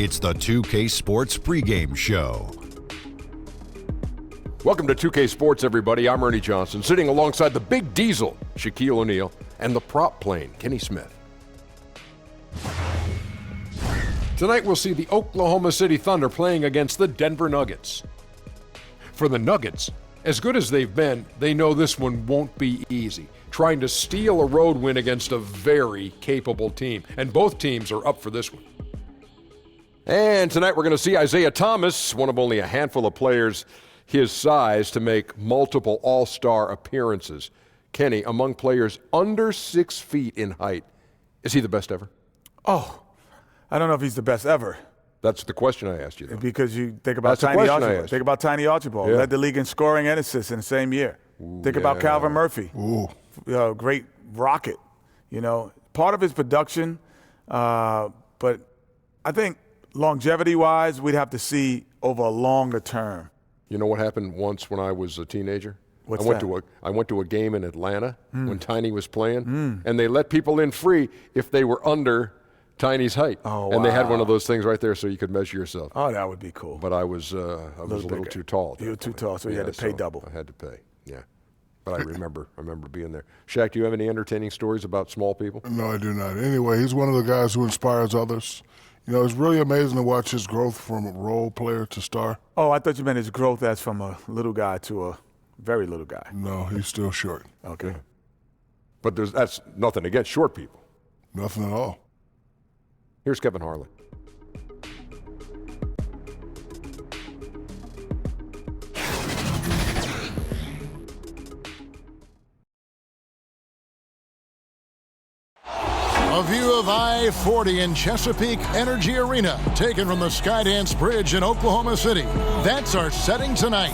It's the 2K Sports pregame show. Welcome to 2K Sports, everybody. I'm Ernie Johnson, sitting alongside the Big Diesel, Shaquille O'Neal, and the prop plane, Kenny Smith. Tonight we'll see the Oklahoma City Thunder playing against the Denver Nuggets. For the Nuggets, as good as they've been, they know this one won't be easy, trying to steal a road win against a very capable team, and both teams are up for this one. And tonight we're going to see Isaiah Thomas, one of only a handful of players his size to make multiple all-star appearances. Kenny, among players under 6 feet in height, is he the best ever? Oh, I don't know if he's the best ever. That's the question I asked you, though. Because you think about Tiny Archibald. Think about Tiny Archibald. Yeah. Led the league in scoring and assists in the same year. Think about Calvin Murphy. Great rocket. You know, part of his production, but I think longevity-wise, we'd have to see over a longer term. You know what happened once when I was a teenager? What's that? I went to a game in Atlanta when Tiny was playing, and they let people in free if they were under Tiny's height. Oh, and they had one of those things right there so you could measure yourself. Oh, that would be cool. But I was a little too tall. You were too tall, so you had to pay double. I had to pay, yeah. But I remember being there. Shaq, do you have any entertaining stories about small people? No, I do not. Anyway, he's one of the guys who inspires others. You know, it's really amazing to watch his growth from a role player to star. Oh, I thought you meant his growth as from a little guy to a very little guy. No, he's still short. Okay. But that's nothing against short people. Nothing at all. Here's Kevin Harlan. A view of I-40 in Chesapeake Energy Arena, taken from the Skydance Bridge in Oklahoma City. That's our setting tonight.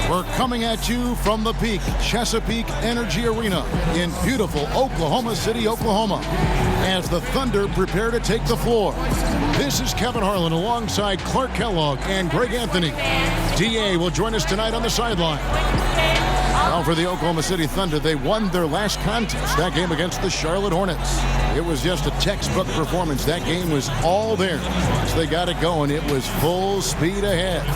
We're coming at you from the peak, Chesapeake Energy Arena in beautiful Oklahoma City, Oklahoma, as the Thunder prepare to take the floor. This is Kevin Harlan alongside Clark Kellogg and Greg Anthony. DA will join us tonight on the sideline. Now for the Oklahoma City Thunder, they won their last contest, that game against the Charlotte Hornets. It was just a textbook performance. That game was all there. Once they got it going, it was full speed ahead.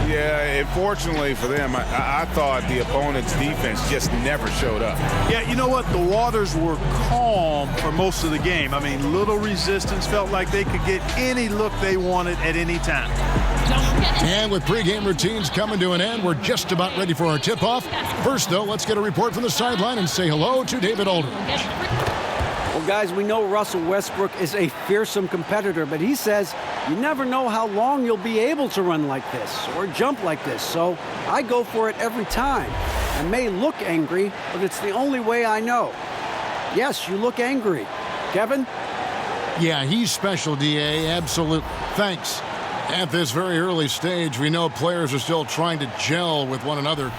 Yeah, unfortunately for them, I thought the opponent's defense just never showed up. Yeah, you know what? The waters were calm for most of the game. I mean, little resistance, felt like they could get any look they wanted at any time. And with pregame routines coming to an end, we're just about ready for our tip-off. First, though, let's get a report from the sideline and say hello to David Aldridge. Well, guys, we know Russell Westbrook is a fearsome competitor, but he says you never know how long you'll be able to run like this or jump like this, so I go for it every time. I may look angry, but it's the only way I know. Yes, you look angry. Kevin? Yeah, he's special, DA, absolutely. Thanks. At this very early stage, we know players are still trying to gel with one another.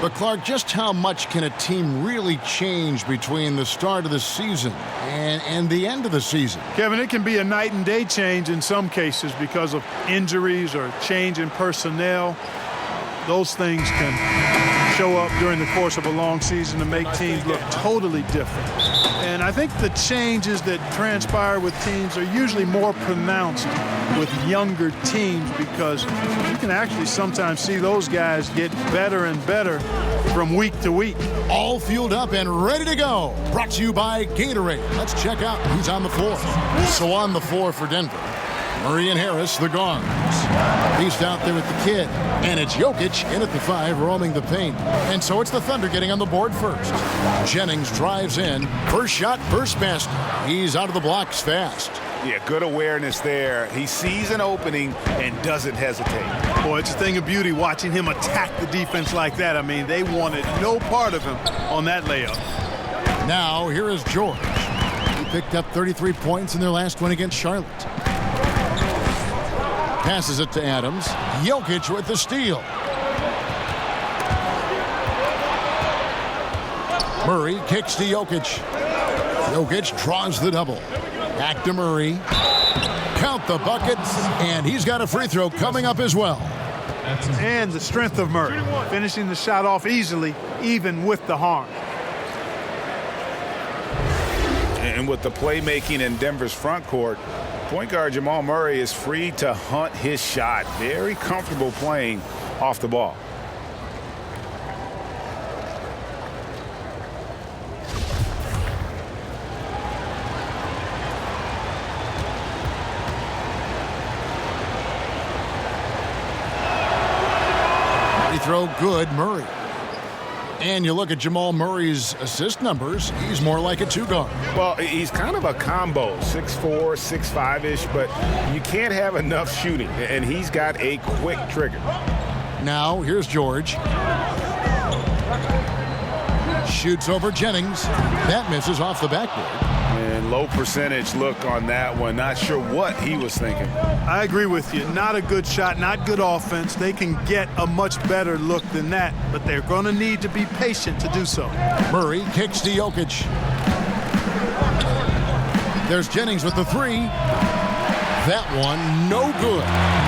But, Clark, just how much can a team really change between the start of the season and the end of the season? Kevin, it can be a night and day change in some cases because of injuries or change in personnel. Those things can show up during the course of a long season to make teams look totally different. And I think the changes that transpire with teams are usually more pronounced with younger teams because you can actually sometimes see those guys get better and better from week to week. All fueled up and ready to go. Brought to you by Gatorade. Let's check out who's on the floor. So on the floor for Denver, Murray and Harris, the guards. He's out there with the kid. And it's Jokic in at the 5, roaming the paint. And so it's the Thunder getting on the board first. Jennings drives in. First shot, first basket. He's out of the blocks fast. Yeah, good awareness there. He sees an opening and doesn't hesitate. Boy, it's a thing of beauty watching him attack the defense like that. I mean, they wanted no part of him on that layup. Now, here is George. He picked up 33 points in their last win against Charlotte. Passes it to Adams. Jokic with the steal. Murray kicks to Jokic. Jokic draws the double. Back to Murray. Count the buckets, and he's got a free throw coming up as well. And the strength of Murray, finishing the shot off easily, even with the harm. And with the playmaking in Denver's front court, point guard Jamal Murray is free to hunt his shot. Very comfortable playing off the ball. Throw good, Murray. And you look at Jamal Murray's assist numbers, he's more like a two-guard. Well, he's kind of a combo, 6'4", 6'5"-ish, but you can't have enough shooting, and he's got a quick trigger. Now, here's George. Shoots over Jennings. That misses off the backboard. And low percentage look on that one. Not sure what he was thinking. I agree with you. Not a good shot, not good offense. They can get a much better look than that, but they're going to need to be patient to do so. Murray kicks to Jokic. There's Jennings with the three. That one, no good.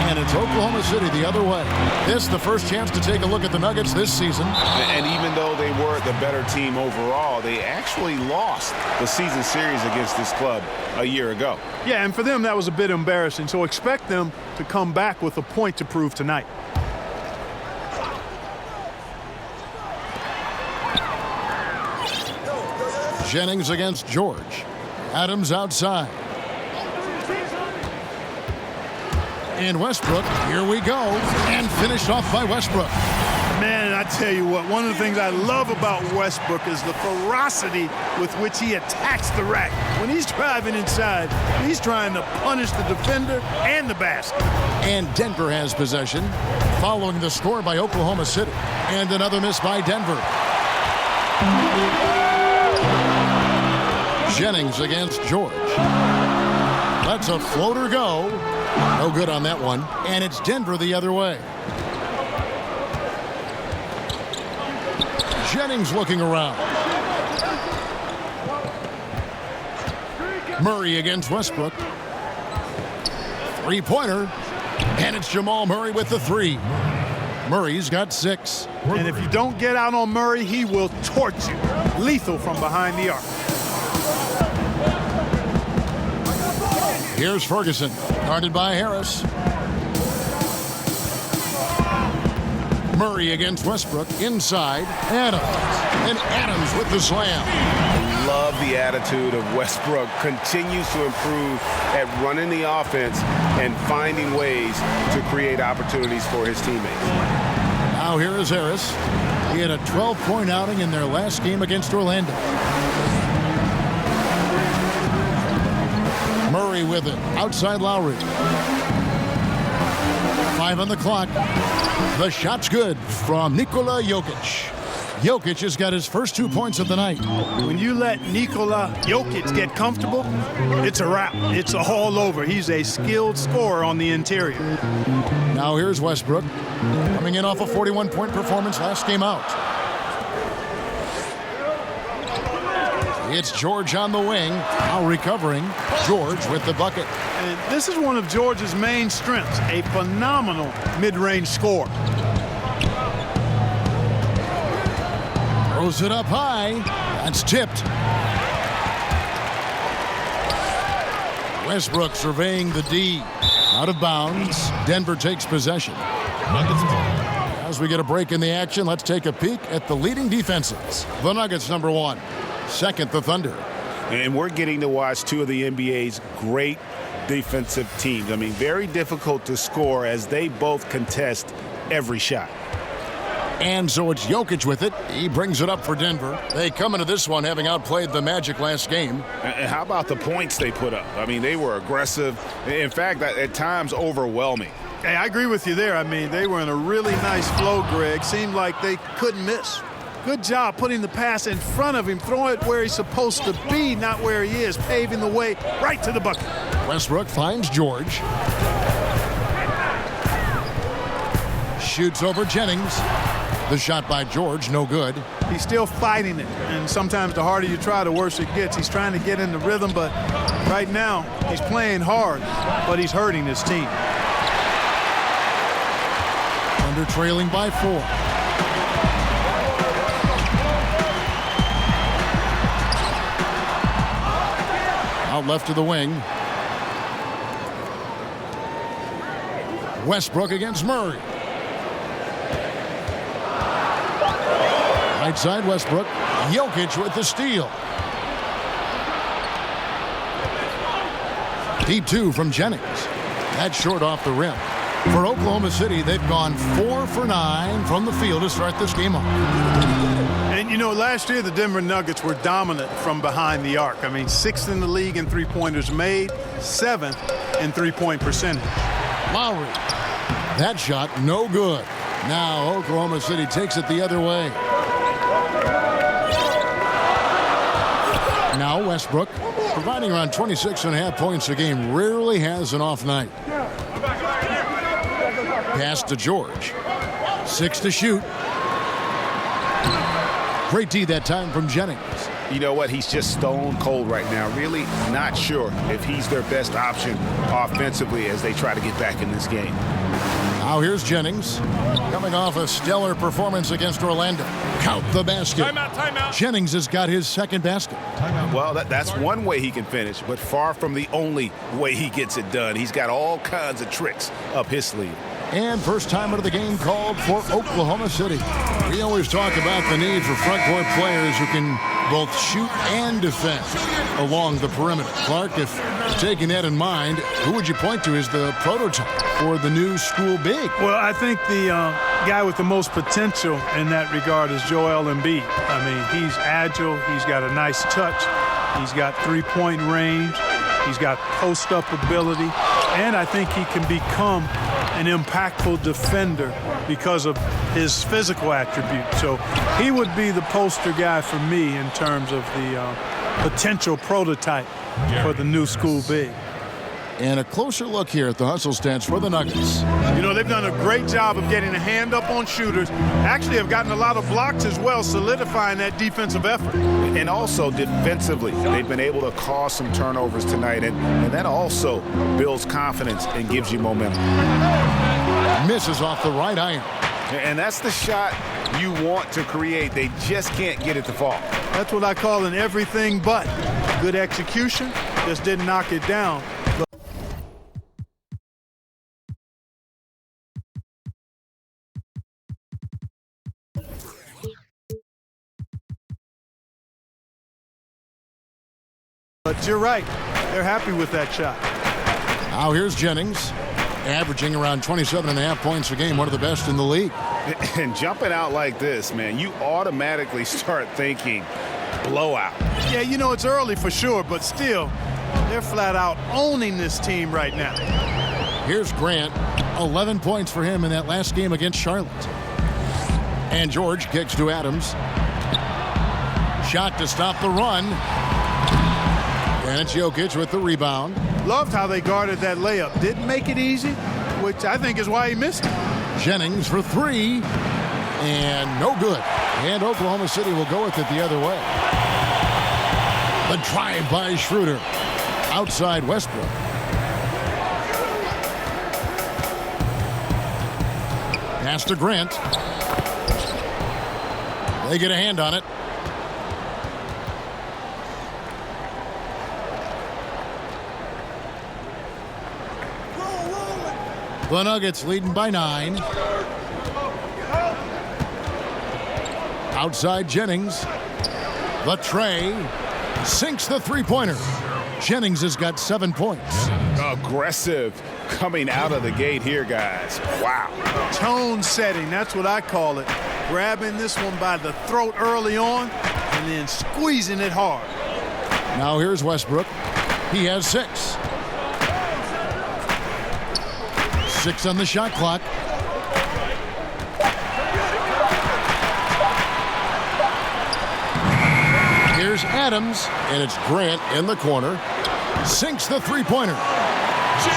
And it's Oklahoma City the other way. This the first chance to take a look at the Nuggets this season. And even though they were the better team overall, they actually lost the season series against this club a year ago. Yeah, and for them, that was a bit embarrassing. So expect them to come back with a point to prove tonight. Jennings against George. Adams outside. And Westbrook, here we go, and finished off by Westbrook. Man, I tell you what, one of the things I love about Westbrook is the ferocity with which he attacks the rack. When he's driving inside, he's trying to punish the defender and the basket. And Denver has possession, following the score by Oklahoma City. And another miss by Denver. Jennings against George. Lets a floater go. No good on that one. And it's Denver the other way. Jennings looking around. Murray against Westbrook. Three-pointer. And it's Jamal Murray with the three. Murray's got 6. And if you don't get out on Murray, he will torch you. Lethal from behind the arc. Here's Ferguson, guarded by Harris. Murray against Westbrook, inside, Adams. And Adams with the slam. Love the attitude of Westbrook. Continues to improve at running the offense and finding ways to create opportunities for his teammates. Now here is Harris. He had a 12-point outing in their last game against Orlando. Murray with it. Outside Lowry. 5 on the clock. The shot's good from Nikola Jokic. Jokic has got his first 2 points of the night. When you let Nikola Jokic get comfortable, it's a wrap. It's all over. He's a skilled scorer on the interior. Now here's Westbrook. Coming in off a 41-point performance last game out. It's George on the wing. Now recovering. George with the bucket. And this is one of George's main strengths, a phenomenal mid-range scorer. Throws it up high. That's tipped. Westbrook surveying the D. Out of bounds. Denver takes possession. As we get a break in the action, let's take a peek at the leading defenses. The Nuggets, number 1. Second, the Thunder. And we're getting to watch two of the NBA's great defensive teams. I mean, very difficult to score as they both contest every shot. And so it's Jokic with it. He brings it up for Denver. They come into this one having outplayed the Magic last game. And how about the points they put up? I mean, they were aggressive. In fact, at times overwhelming. Hey, I agree with you there. I mean, they were in a really nice flow, Greg. Seemed like they couldn't miss. Good job putting the pass in front of him, throwing it where he's supposed to be, not where he is, paving the way right to the bucket. Westbrook finds George. Shoots over Jennings. The shot by George, no good. He's still fighting it, and sometimes the harder you try, the worse it gets. He's trying to get in the rhythm, but right now he's playing hard, but he's hurting his team. Under trailing by 4. out left to the wing. Westbrook against Murray. Right side, Westbrook. Jokic with the steal. Deep two from Jennings. That's short off the rim. For Oklahoma City, they've gone 4 for 9 from the field to start this game off. And, you know, last year the Denver Nuggets were dominant from behind the arc. I mean, 6th in the league in three-pointers made, 7th in three-point percentage. Lowry. That shot, no good. Now Oklahoma City takes it the other way. Now Westbrook, providing around 26.5 points a game, rarely has an off night. Pass to George. 6 to shoot. Great D that time from Jennings. You know what? He's just stone cold right now. Really not sure if he's their best option offensively as they try to get back in this game. Now here's Jennings, coming off a stellar performance against Orlando. Count the basket. Timeout. Jennings has got his second basket. Well, that's one way he can finish, but far from the only way he gets it done. He's got all kinds of tricks up his sleeve. And first time out of the game called for Oklahoma City. We always talk about the need for front court players who can both shoot and defend along the perimeter. Clark, if taking that in mind, who would you point to as the prototype for the new school big? Well, I think the guy with the most potential in that regard is Joel Embiid. I mean, he's agile. He's got a nice touch. He's got three-point range. He's got post-up ability. And I think he can become an impactful defender because of his physical attributes. So he would be the poster guy for me in terms of the potential prototype for the new school big. And a closer look here at the hustle stats for the Nuggets. You know, they've done a great job of getting a hand up on shooters. Actually have gotten a lot of blocks as well, solidifying that defensive effort. And also defensively, they've been able to cause some turnovers tonight, and that also builds confidence and gives you momentum. Misses off the right iron. And that's the shot you want to create. They just can't get it to fall. That's what I call an everything but. Good execution, just didn't knock it down. But you're right. They're happy with that shot. Now here's Jennings, averaging around 27.5 points a game, one of the best in the league. And jumping out like this, man, you automatically start thinking blowout. Yeah, you know, it's early for sure, but still, they're flat out owning this team right now. Here's Grant, 11 points for him in that last game against Charlotte. And George kicks to Adams. Shot to stop the run. And it's Jokic with the rebound. Loved how they guarded that layup. Didn't make it easy, which I think is why he missed it. Jennings for 3. And no good. And Oklahoma City will go with it the other way. The drive by Schroeder. Outside Westbrook. Pass to Grant. They get a hand on it. The Nuggets leading by 9. Outside Jennings. The tray. Sinks the three-pointer. Jennings has got 7 points. Aggressive coming out of the gate here, guys. Wow. Tone setting, that's what I call it. Grabbing this one by the throat early on and then squeezing it hard. Now here's Westbrook. He has 6. 6 on the shot clock. Here's Adams, and it's Grant in the corner. Sinks the three-pointer.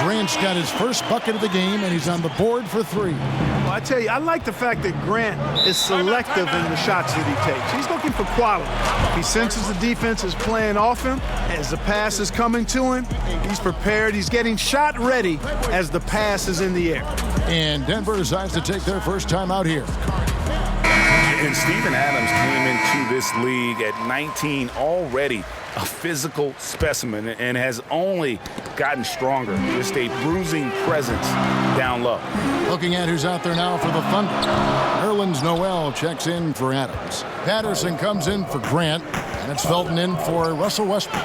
Grant's got his first bucket of the game, and he's on the board for 3. Well, I tell you, I like the fact that Grant is selective in the shots that he takes. He's looking for quality. He senses the defense is playing off him. As the pass is coming to him, he's prepared. He's getting shot ready as the pass is in the air. And Denver decides to take their first time out here. And Steven Adams came into this league at 19 already a physical specimen and has only gotten stronger. Just a bruising presence down low. Looking at who's out there now for the Thunder. Nerlens Noel checks in for Adams. Patterson comes in for Grant, and it's Felton in for Russell Westbrook.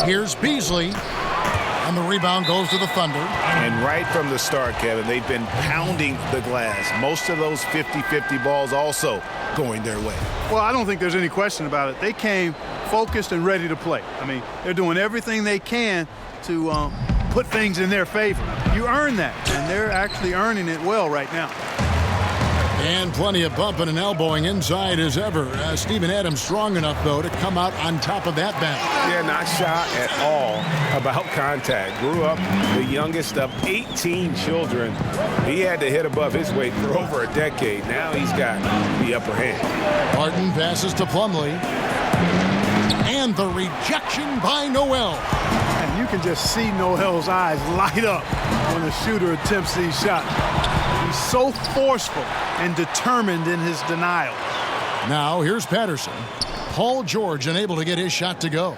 Here's Beasley, and the rebound goes to the Thunder. And right from the start, Kevin, they've been pounding the glass. Most of those 50-50 balls also going their way. Well, I don't think there's any question about it. They came focused and ready to play. I mean, they're doing everything they can to put things in their favor. You earn that, and they're actually earning it well right now. And plenty of bumping and elbowing inside as ever. Steven Adams strong enough, though, to come out on top of that battle. Yeah, not shy at all about contact. Grew up the youngest of 18 children. He had to hit above his weight for over a decade. Now he's got the upper hand. Barton passes to Plumlee. And the rejection by Noel. And you can just see Noel's eyes light up when the shooter attempts these shots. He's so forceful and determined in his denial. Now here's Patterson. Paul George unable to get his shot to go.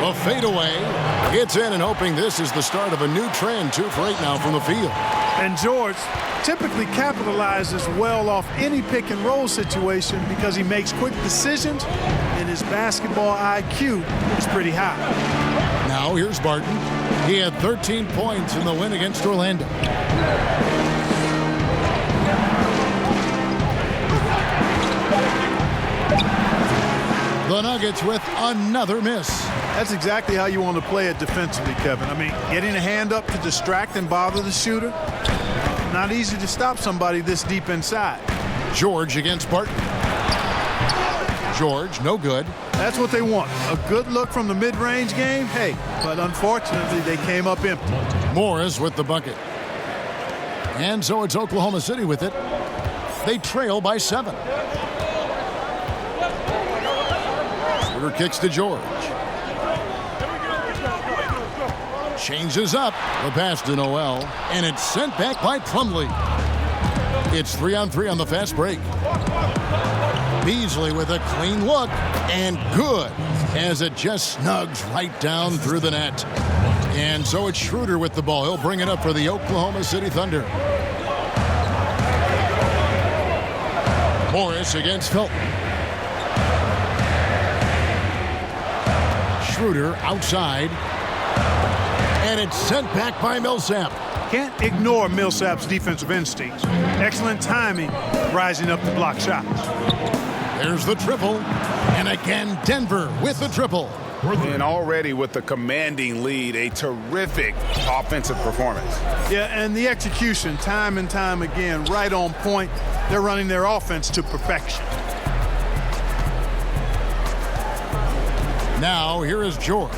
A fadeaway. Gets in and hoping this is the start of a new trend. 2 for 8 now from the field. And George typically capitalizes well off any pick and roll situation because he makes quick decisions and his basketball IQ is pretty high. Now here's Barton. He had 13 points in the win against Orlando. The Nuggets with another miss. That's exactly how you want to play it defensively, Kevin. I mean, getting a hand up to distract and bother the shooter. Not easy to stop somebody this deep inside. George against Barton. George, no good. That's what they want. A good look from the mid-range game, hey, but unfortunately they came up empty. Morris with the bucket. And so it's Oklahoma City with it. They trail by 7. Schroeder kicks to George. Changes up. The pass to Noel. And it's sent back by Plumlee. It's 3-on-3 on the fast break. Beasley with a clean look. And good. As it just snugs right down through the net. And so it's Schroeder with the ball. He'll bring it up for the Oklahoma City Thunder. Morris against Felton. Schroeder outside. And it's sent back by Millsap. Can't ignore Millsap's defensive instincts. Excellent timing, rising up to block shots. There's the triple. And again, Denver with the triple. And already with the commanding lead, a terrific offensive performance. Yeah, and the execution, time and time again, right on point. They're running their offense to perfection. Now, here is George.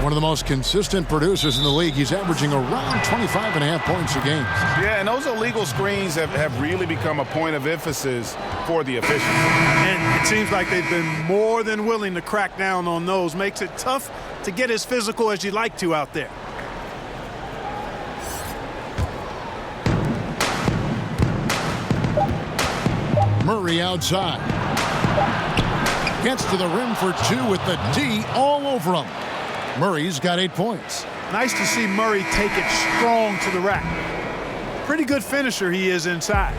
One of the most consistent producers in the league. He's averaging around 25.5 points a game. Yeah, and those illegal screens have really become a point of emphasis for the officials. And it seems like they've been more than willing to crack down on those. Makes it tough to get as physical as you'd like to out there. Murray outside. Gets to the rim for 2 with the D all over him. Murray's got 8 points. Nice to see Murray take it strong to the rack. Pretty good finisher he is inside.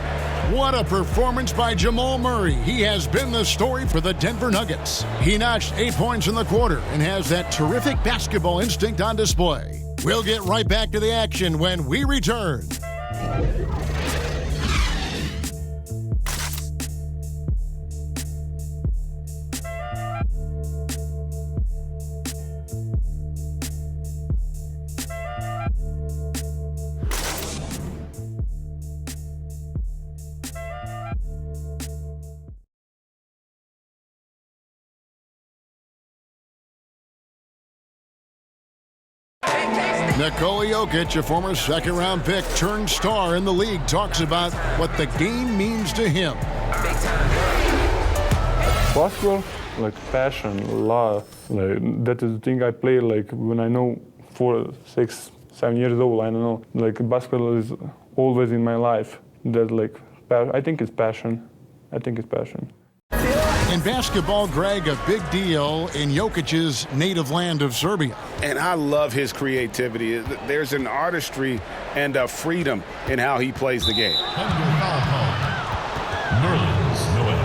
What a performance by Jamal Murray. He has been the story for the Denver Nuggets. He notched 8 points in the quarter and has that terrific basketball instinct on display. We'll get right back to the action when we return. Nikola Jokic, a former second-round pick turned star in the league, talks about what the game means to him. Basketball, like passion, love, like that is the thing I play like when I know 4, 6, 7 years old. I don't know, like basketball is always in my life. That like I think it's passion. In basketball, Greg, a big deal in Jokic's native land of Serbia. And I love his creativity. There's an artistry and a freedom in how he plays the game.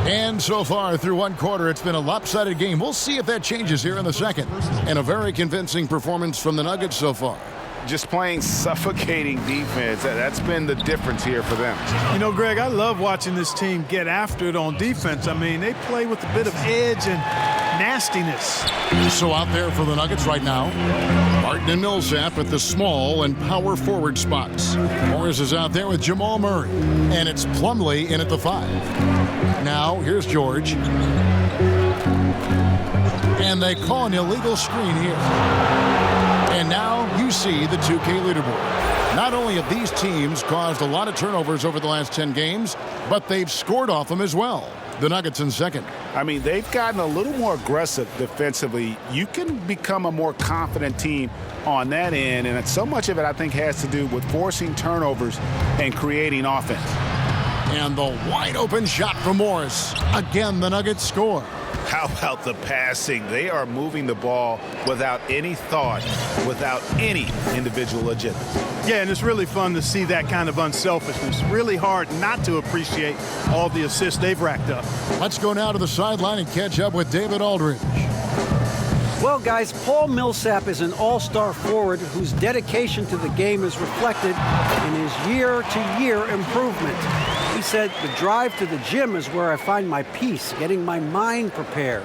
And so far through one quarter, it's been a lopsided game. We'll see if that changes here in the second. And a very convincing performance from the Nuggets so far. Just playing suffocating defense. That's been the difference here for them. You know, Greg, I love watching this team get after it on defense. I mean, they play with a bit of edge and nastiness. So out there for the Nuggets right now, Martin and Millsap at the small and power forward spots. Morris is out there with Jamal Murray. And it's Plumlee in at the 5. Now, here's George. And they call an illegal screen here. And now you see the 2K leaderboard. Not only have these teams caused a lot of turnovers over the last 10 games, but they've scored off them as well. The Nuggets in second. I mean, they've gotten a little more aggressive defensively. You can become a more confident team on that end, and so much of it, I think, has to do with forcing turnovers and creating offense. And the wide open shot from Morris. Again, the Nuggets score. How about the passing? They are moving the ball without any thought, without any individual agenda. Yeah, and it's really fun to see that kind of unselfishness. Really hard not to appreciate all the assists they've racked up. Let's go now to the sideline and catch up with David Aldridge. Well, guys, Paul Millsap is an all-star forward whose dedication to the game is reflected in his year-to-year improvement. He said, the drive to the gym is where I find my peace, getting my mind prepared.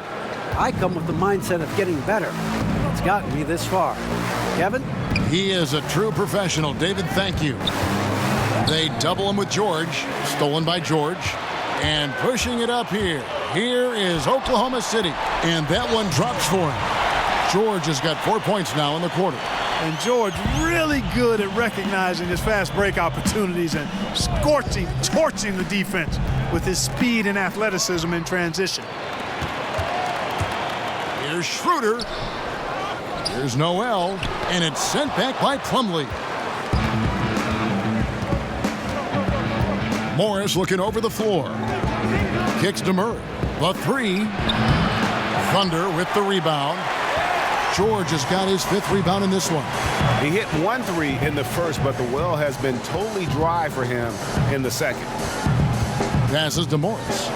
I come with the mindset of getting better. It's gotten me this far. Kevin? He is a true professional. David, thank you. They double him with George. Stolen by George. And pushing it up here. Here is Oklahoma City. And that one drops for him. George has got 4 points now in the quarter. And George really good at recognizing his fast break opportunities and torching the defense with his speed and athleticism in transition. Here's Schroeder. Here's Noel. And it's sent back by Plumlee. Morris looking over the floor. Kicks to Murray. The 3. Thunder with the rebound. George has got his 5th rebound in this one. He hit 1 3 in the first, but the well has been totally dry for him in the second. Passes to Morris.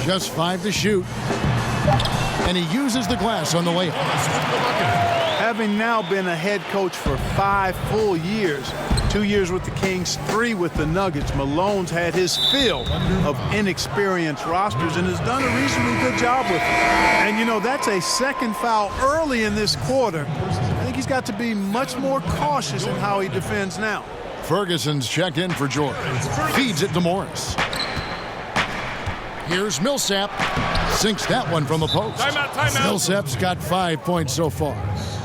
Just 5 to shoot. And he uses the glass on the layup. Having now been a head coach for 5 full years, 2 years with the Kings, 3 with the Nuggets, Malone's had his fill of inexperienced rosters and has done a reasonably good job with it. And, you know, that's a second foul early in this quarter. I think he's got to be much more cautious in how he defends now. Ferguson's checked in for George. Feeds it to Morris. Here's Millsap. Sinks that one from the post. Timeout. Millsap's got 5 points so far.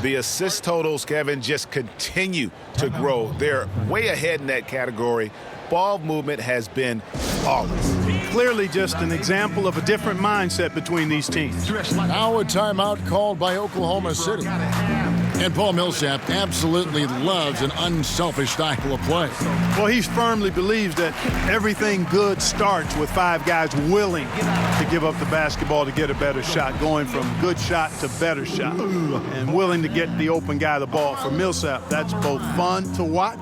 The assist totals, Kevin, just continue to grow. They're way ahead in that category. Ball movement has been flawless. Clearly just an example of a different mindset between these teams. Now a timeout called by Oklahoma City. And Paul Millsap absolutely loves an unselfish style of play. Well, he firmly believes that everything good starts with 5 guys willing to give up the basketball to get a better shot, going from good shot to better shot, and willing to get the open guy the ball. For Millsap, that's both fun to watch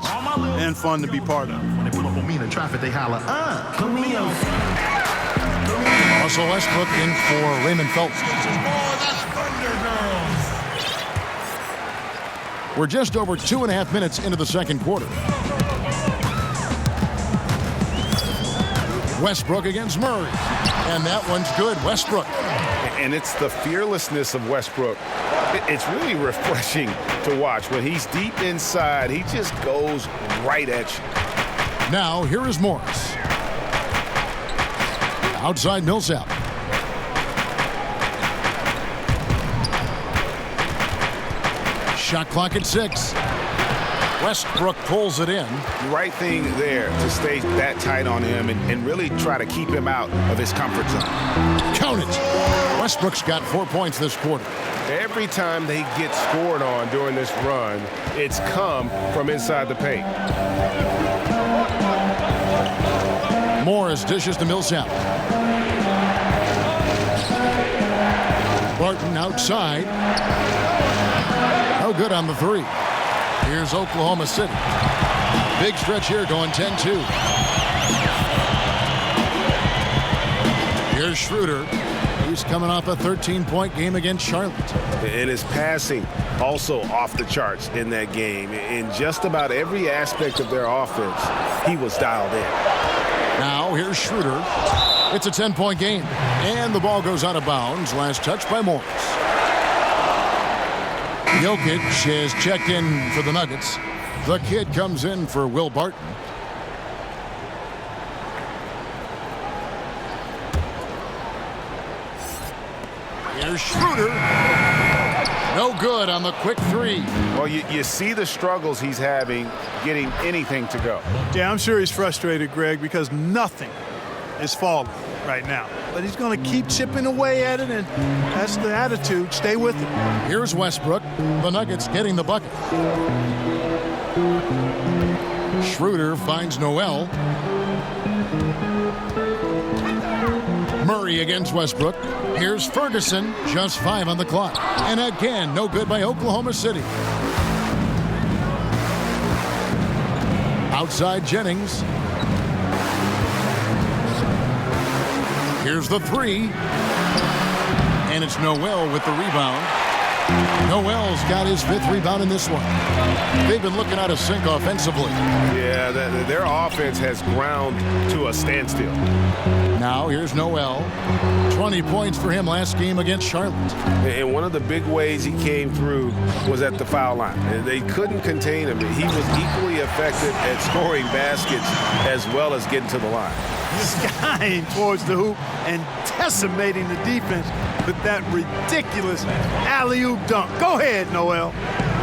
and fun to be part of. When they pull up on me in the traffic, they holler, come here. Russell Westbrook in for Raymond Felton. We're just over 2.5 minutes into the second quarter. Westbrook against Murray. And that one's good. Westbrook. And it's the fearlessness of Westbrook. It's really refreshing to watch. When he's deep inside, he just goes right at you. Now, here is Morris. Outside Millsap. Shot clock at 6. Westbrook pulls it in. Right thing there to stay that tight on him and really try to keep him out of his comfort zone. Count it. Westbrook's got 4 points this quarter. Every time they get scored on during this run, it's come from inside the paint. Morris dishes to Millsap. Barton outside. No good on the three. Here's Oklahoma City. Big stretch here going 10-2. Here's Schroeder. He's coming off a 13-point game against Charlotte. And his passing also off the charts in that game. In just about every aspect of their offense, he was dialed in. Now here's Schroeder. It's a 10-point game. And the ball goes out of bounds. Last touch by Morris. Jokic has checked in for the Nuggets. The kid comes in for Will Barton. Here's Schroeder. No good on the quick three. Well, you see the struggles he's having getting anything to go. Yeah, I'm sure he's frustrated, Greg, because nothing is falling right now. But he's going to keep chipping away at it, and that's the attitude. Stay with it. Here's Westbrook. The Nuggets getting the bucket. Schroeder finds Noel. Murray against Westbrook. Here's Ferguson. Just 5 on the clock. And again, no good by Oklahoma City. Outside Jennings. Here's the three. And it's Noel with the rebound. Noel's got his 5th rebound in this one. They've been looking out of sync offensively. Yeah, their offense has ground to a standstill. Now here's Noel. 20 points for him last game against Charlotte. And one of the big ways he came through was at the foul line. They couldn't contain him. He was equally effective at scoring baskets as well as getting to the line. Skying towards the hoop and decimating the defense with that ridiculous alley-oop dunk. Go ahead, Noel.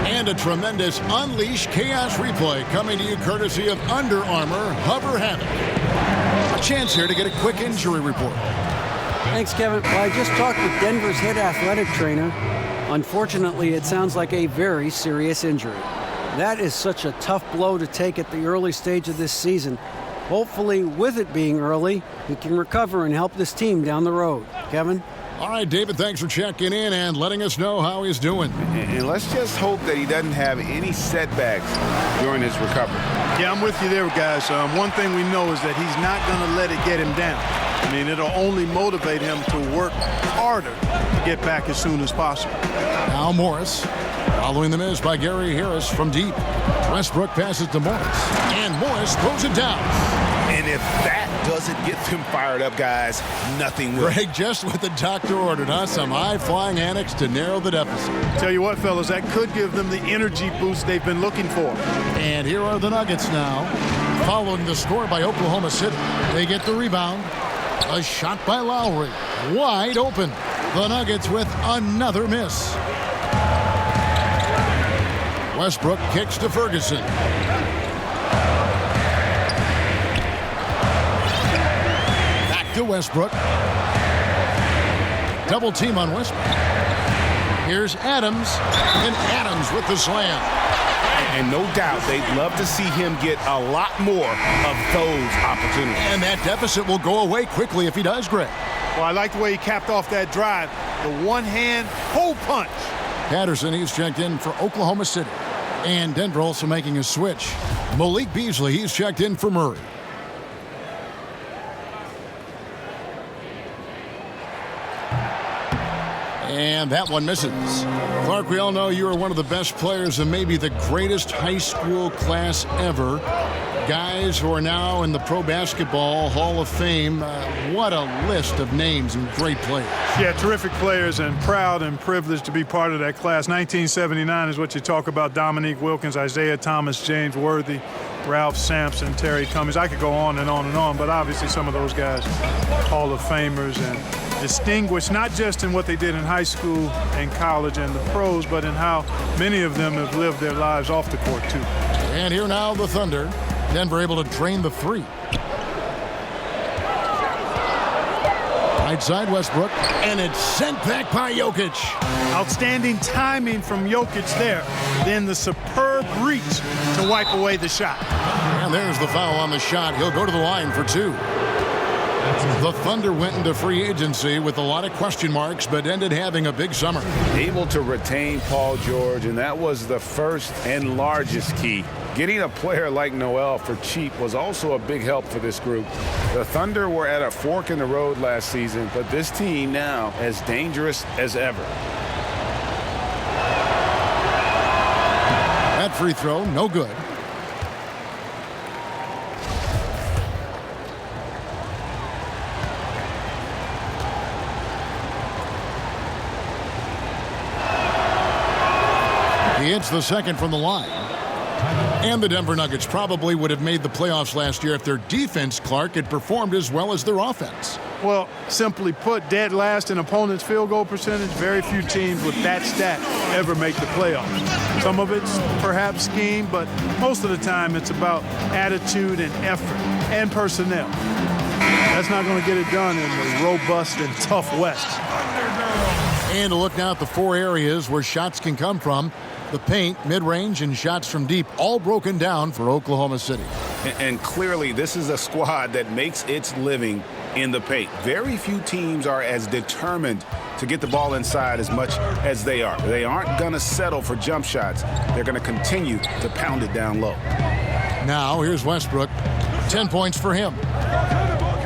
And a tremendous Unleash Chaos replay coming to you courtesy of Under Armour Hover Havoc. A chance here to get a quick injury report. Thanks, Kevin. Well, I just talked with Denver's head athletic trainer. Unfortunately, it sounds like a very serious injury. That is such a tough blow to take at the early stage of this season. Hopefully, with it being early, he can recover and help this team down the road. Kevin? All right, David, thanks for checking in and letting us know how he's doing. And let's just hope that he doesn't have any setbacks during his recovery. Yeah, I'm with you there, guys. One thing we know is that he's not going to let it get him down. I mean, it'll only motivate him to work harder to get back as soon as possible. Now Morris, following the miss by Gary Harris from deep. Westbrook passes to Morris, and Morris throws it down. And if that doesn't get them fired up, guys, nothing will. Greg, just what the doctor ordered, huh? Some high-flying annex to narrow the deficit. Tell you what, fellas, that could give them the energy boost they've been looking for. And here are the Nuggets now, following the score by Oklahoma City. They get the rebound. A shot by Lowry. Wide open. The Nuggets with another miss. Westbrook kicks to Ferguson. Back to Westbrook. Double team on Westbrook. Here's Adams. And Adams with the slam. And no doubt they'd love to see him get a lot more of those opportunities. And that deficit will go away quickly if he does, Greg. Well, I like the way he capped off that drive. The one-hand hole punch. Patterson, he's checked in for Oklahoma City. And Denver also making a switch. Malik Beasley, he's checked in for Murray. And that one misses. Clark, we all know you are one of the best players and maybe the greatest high school class ever. Guys who are now in the Pro Basketball Hall of Fame. What a list of names and great players. Yeah, terrific players, and proud and privileged to be part of that class. 1979 is what you talk about. Dominique Wilkins, Isaiah Thomas, James Worthy, Ralph Sampson, Terry Cummings. I could go on and on and on, but obviously some of those guys, Hall of Famers, and distinguished not just in what they did in high school and college and the pros, but in how many of them have lived their lives off the court, too. And here now the Thunder. Denver able to drain the three. Right side Westbrook, and it's sent back by Jokic. Outstanding timing from Jokic there. Then the superb reach to wipe away the shot. And there's the foul on the shot. He'll go to the line for 2. The Thunder went into free agency with a lot of question marks, but ended having a big summer. Able to retain Paul George, and that was the first and largest key. Getting a player like Noel for cheap was also a big help for this group. The Thunder were at a fork in the road last season, but this team now as dangerous as ever. That free throw, no good. He hits the second from the line. And the Denver Nuggets probably would have made the playoffs last year if their defense, Clark, had performed as well as their offense. Well, simply put, dead last in opponent's field goal percentage. Very few teams with that stat ever make the playoffs. Some of it's perhaps scheme, but most of the time it's about attitude and effort and personnel. That's not going to get it done in the robust and tough West. And to look now at the 4 areas where shots can come from. The paint, mid-range, and shots from deep all broken down for Oklahoma City. And clearly this is a squad that makes its living in the paint. Very few teams are as determined to get the ball inside as much as they are. They aren't going to settle for jump shots. They're going to continue to pound it down low. Now here's Westbrook. 10 points for him.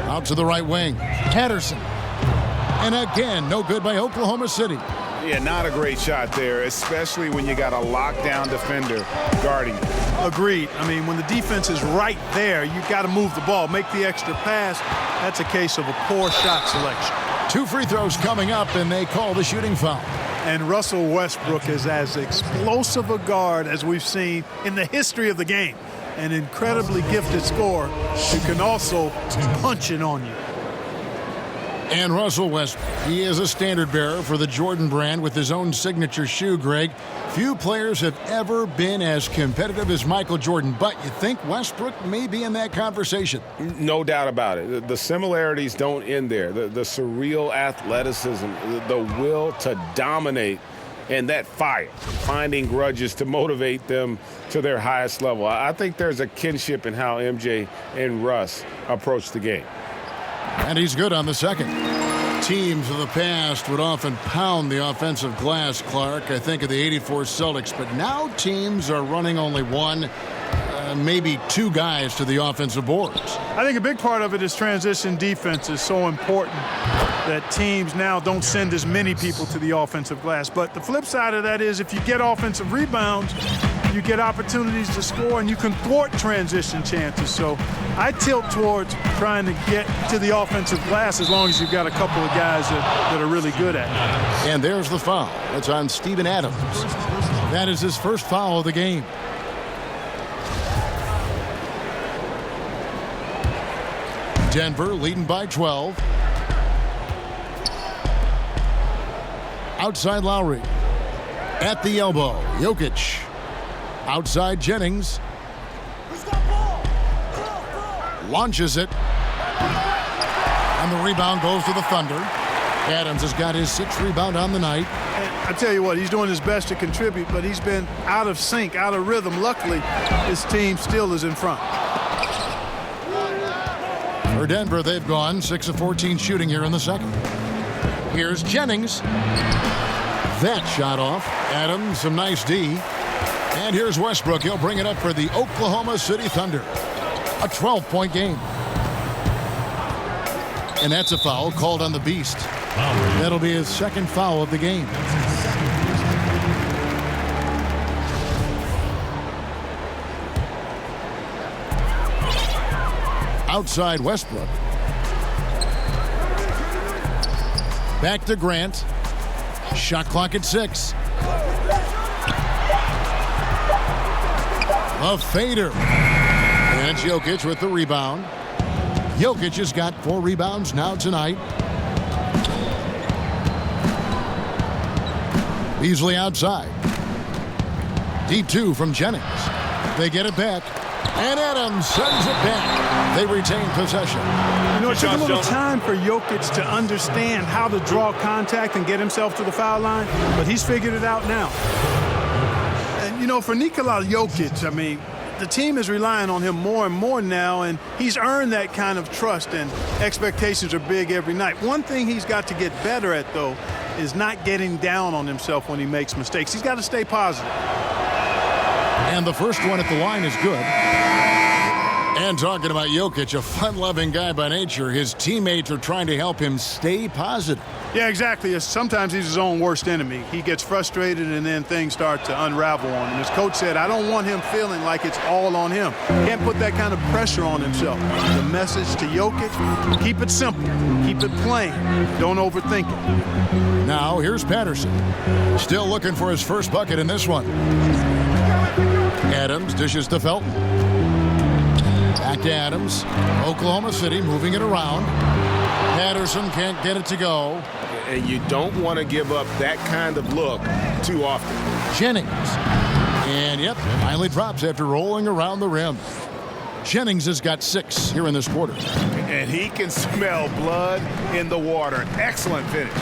Out to the right wing. Patterson. And again, no good by Oklahoma City. Yeah, not a great shot there, especially when you got a lockdown defender guarding you. Agreed. I mean, when the defense is right there, you've got to move the ball, make the extra pass. That's a case of a poor shot selection. 2 free throws coming up, and they call the shooting foul. And Russell Westbrook is as explosive a guard as we've seen in the history of the game. An incredibly gifted scorer who can also punch it on you. And Russell Westbrook, he is a standard bearer for the Jordan brand with his own signature shoe, Greg. Few players have ever been as competitive as Michael Jordan, but you think Westbrook may be in that conversation. No doubt about it. The similarities don't end there. The surreal athleticism, the will to dominate, and that fire, finding grudges to motivate them to their highest level. I think there's a kinship in how MJ and Russ approach the game. And he's good on the second. Teams of the past would often pound the offensive glass, Clark. I think of the '84 Celtics, but now teams are running only 1, maybe 2 guys to the offensive boards. I think a big part of it is transition defense is so important that teams now don't send as many people to the offensive glass. But the flip side of that is if you get offensive rebounds, you get opportunities to score, and you can thwart transition chances. So I tilt towards trying to get to the offensive glass as long as you've got a couple of guys that are really good at it. And there's the foul. It's on Steven Adams. That is his first foul of the game. Denver leading by 12. Outside Lowry. At the elbow, Jokic. Outside Jennings. Launches it. And the rebound goes to the Thunder. Adams has got his 6th rebound on the night. And I tell you what, he's doing his best to contribute, but he's been out of sync, out of rhythm. Luckily, his team still is in front. For Denver, they've gone 6 of 14 shooting here in the second. Here's Jennings. That shot off. Adams, some nice D. And here's Westbrook. He'll bring it up for the Oklahoma City Thunder. A 12-point game. And that's a foul called on the Beast. That'll be his 2nd foul of the game. Outside Westbrook. Back to Grant. Shot clock at 6. A fader. And Jokic with the rebound. Jokic has got 4 rebounds now tonight. Beasley outside. Deep 2 from Jennings. They get it back. And Adams sends it back. They retain possession. You know, it took a little time for Jokic to understand how to draw contact and get himself to the foul line, but he's figured it out now. And, you know, for Nikola Jokic, I mean, the team is relying on him more and more now, and he's earned that kind of trust, and expectations are big every night. One thing he's got to get better at, though, is not getting down on himself when he makes mistakes. He's got to stay positive. And the first one at the line is good. And talking about Jokic, a fun-loving guy by nature, his teammates are trying to help him stay positive. Yeah, exactly. Sometimes he's his own worst enemy. He gets frustrated, and then things start to unravel on him. His coach said, I don't want him feeling like it's all on him. Can't put that kind of pressure on himself. The message to Jokic, keep it simple. Keep it plain. Don't overthink it. Now, here's Patterson. Still looking for his first bucket in this one. Adams dishes to Felton. Back to Adams. Oklahoma City moving it around. Patterson can't get it to go. And you don't want to give up that kind of look too often. Jennings. And, yep, finally drops after rolling around the rim. Jennings has got 6 here in this quarter. And he can smell blood in the water. Excellent finish.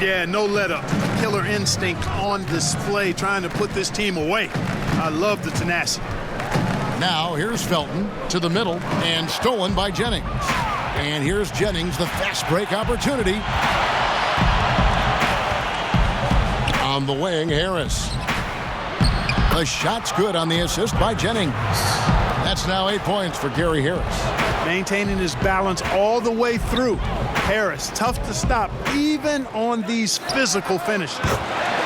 Yeah, no let up. Killer instinct on display, trying to put this team away. I love the tenacity. Now here's Felton to the middle and stolen by Jennings. And here's Jennings, the fast break opportunity. On the wing, Harris. The shot's good on the assist by Jennings. That's now 8 points for Gary Harris. Maintaining his balance all the way through. Harris, tough to stop, even on these physical finishes.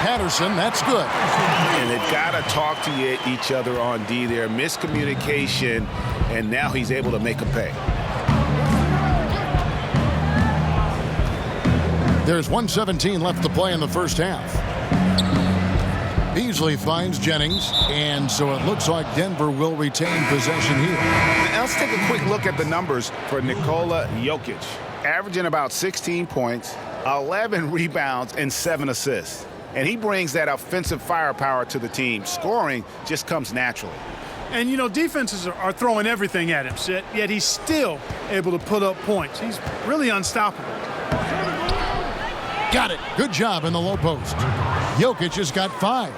Patterson, that's good. And they've got to talk to each other on D there. Miscommunication, and now he's able to make a pay. There's 1:17 left to play in the first half. Beasley finds Jennings, and so it looks like Denver will retain possession here. Now let's take a quick look at the numbers for Nikola Jokic. Averaging about 16 points, 11 rebounds, and 7 assists. And he brings that offensive firepower to the team. Scoring just comes naturally. And, you know, defenses are throwing everything at him, yet he's still able to put up points. He's really unstoppable. Got it. Good job in the low post. Jokic has got 5.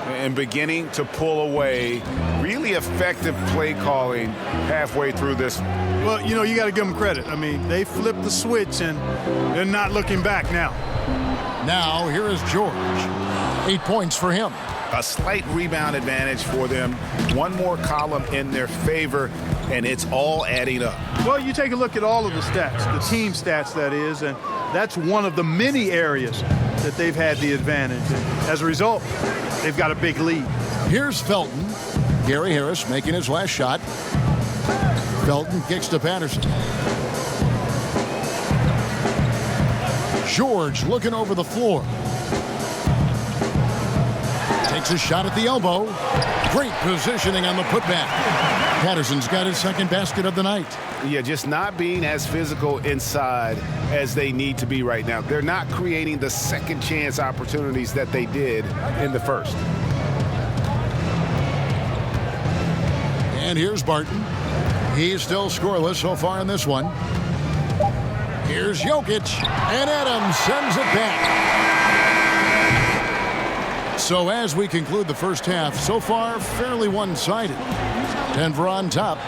And beginning to pull away. Really effective play calling halfway through this. Well, you know, you got to give them credit. I mean, they flipped the switch, and they're not looking back now. Now, here is George. 8 points for him. A slight rebound advantage for them. One more column in their favor, and it's all adding up. Well, you take a look at all of the stats, the team stats, that is, and that's one of the many areas that they've had the advantage. And as a result, they've got a big lead. Here's Felton. Gary Harris making his last shot. Felton kicks to Patterson. George looking over the floor. Takes a shot at the elbow. Great positioning on the putback. Patterson's got his second basket of the night. Yeah, just not being as physical inside as they need to be right now. They're not creating the second chance opportunities that they did in the first. And here's Barton. He's still scoreless so far in this one. Here's Jokic, and Adams sends it back. So as we conclude the first half, so far fairly one-sided. Denver on top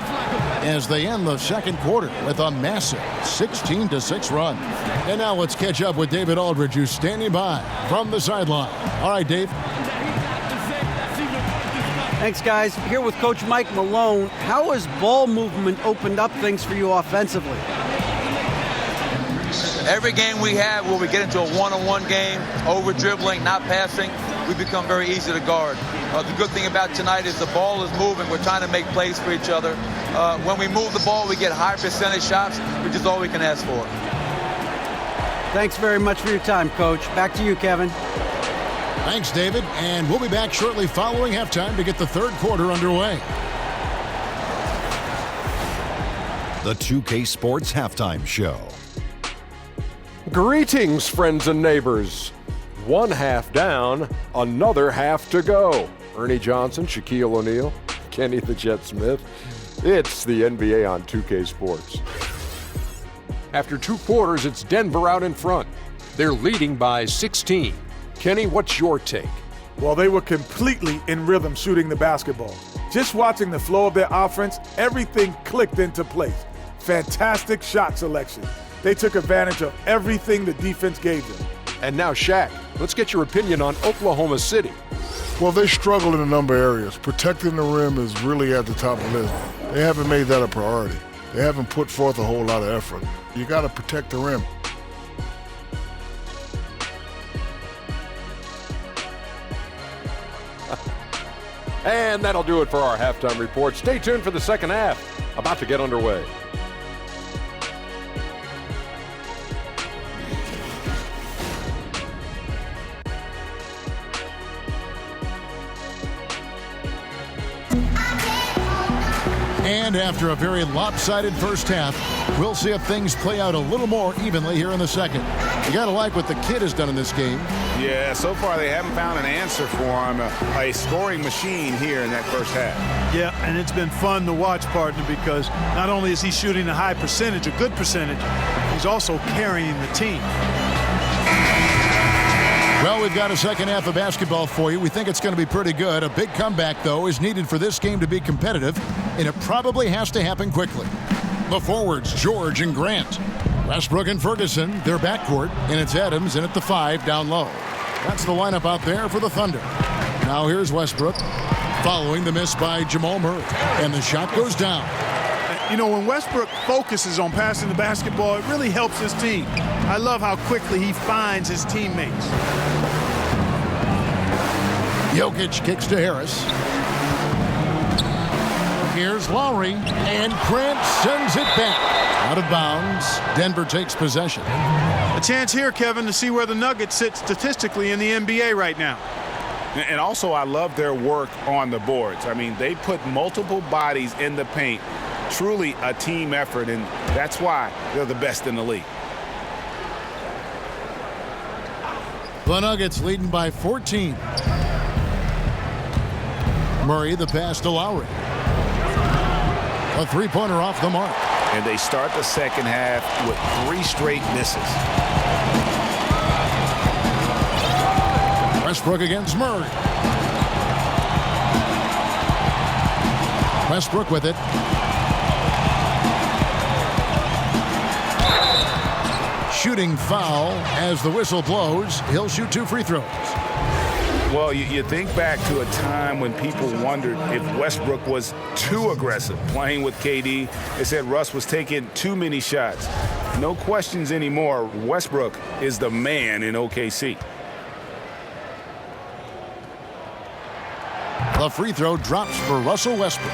as they end the second quarter with a massive 16-6 run. And now let's catch up with David Aldridge, who's standing by from the sideline. All right, Dave. Thanks, guys. Here with Coach Mike Malone. How has ball movement opened up things for you offensively? Every game we have where we get into a one-on-one game, over-dribbling, not passing, we become very easy to guard. The good thing about tonight is the ball is moving. We're trying to make plays for each other. When we move the ball, we get high percentage shots, which is all we can ask for. Thanks very much for your time, Coach. Back to you, Kevin. Thanks, David. And we'll be back shortly following halftime to get the third quarter underway. The 2K Sports Halftime Show. Greetings, friends and neighbors. One half down, another half to go. Ernie Johnson, Shaquille O'Neal, Kenny the Jet Smith. It's the NBA on 2K Sports. After 2 quarters, it's Denver out in front. They're leading by 16. Kenny, what's your take? Well, they were completely in rhythm shooting the basketball. Just watching the flow of their offense, everything clicked into place. Fantastic shot selection. They took advantage of everything the defense gave them. And now, Shaq, let's get your opinion on Oklahoma City. Well, they struggle in a number of areas. Protecting the rim is really at the top of the list. They haven't made that a priority. They haven't put forth a whole lot of effort. You got to protect the rim. And that'll do it for our halftime report. Stay tuned for the second half, about to get underway. And after a very lopsided first half, we'll see if things play out a little more evenly here in the second. You got to like what the kid has done in this game. Yeah, so far they haven't found an answer for him. A scoring machine here in that first half. Yeah, and it's been fun to watch, partner, because not only is he shooting a high percentage, a good percentage, he's also carrying the team. Well, we've got a second half of basketball for you. We think it's going to be pretty good. A big comeback, though, is needed for this game to be competitive, and it probably has to happen quickly. The forwards, George and Grant. Westbrook and Ferguson, their backcourt, and it's Adams in at the 5 down low. That's the lineup out there for the Thunder. Now here's Westbrook, following the miss by Jamal Murray, and the shot goes down. You know, when Westbrook focuses on passing the basketball, it really helps his team. I love how quickly he finds his teammates. Jokic kicks to Harris. Here's Lowry, and Grant sends it back. Out of bounds, Denver takes possession. A chance here, Kevin, to see where the Nuggets sit statistically in the NBA right now. And also, I love their work on the boards. I mean, they put multiple bodies in the paint. Truly a team effort, and that's why they're the best in the league. The Nuggets leading by 14. Murray, the pass to Lowry. A three-pointer off the mark. And they start the second half with 3 straight misses. Westbrook against Murray. Westbrook with it. Shooting foul as the whistle blows. He'll shoot 2 free throws. Well, you think back to a time when people wondered if Westbrook was too aggressive playing with KD. They said Russ was taking too many shots. No questions anymore. Westbrook is the man in OKC. The free throw drops for Russell Westbrook.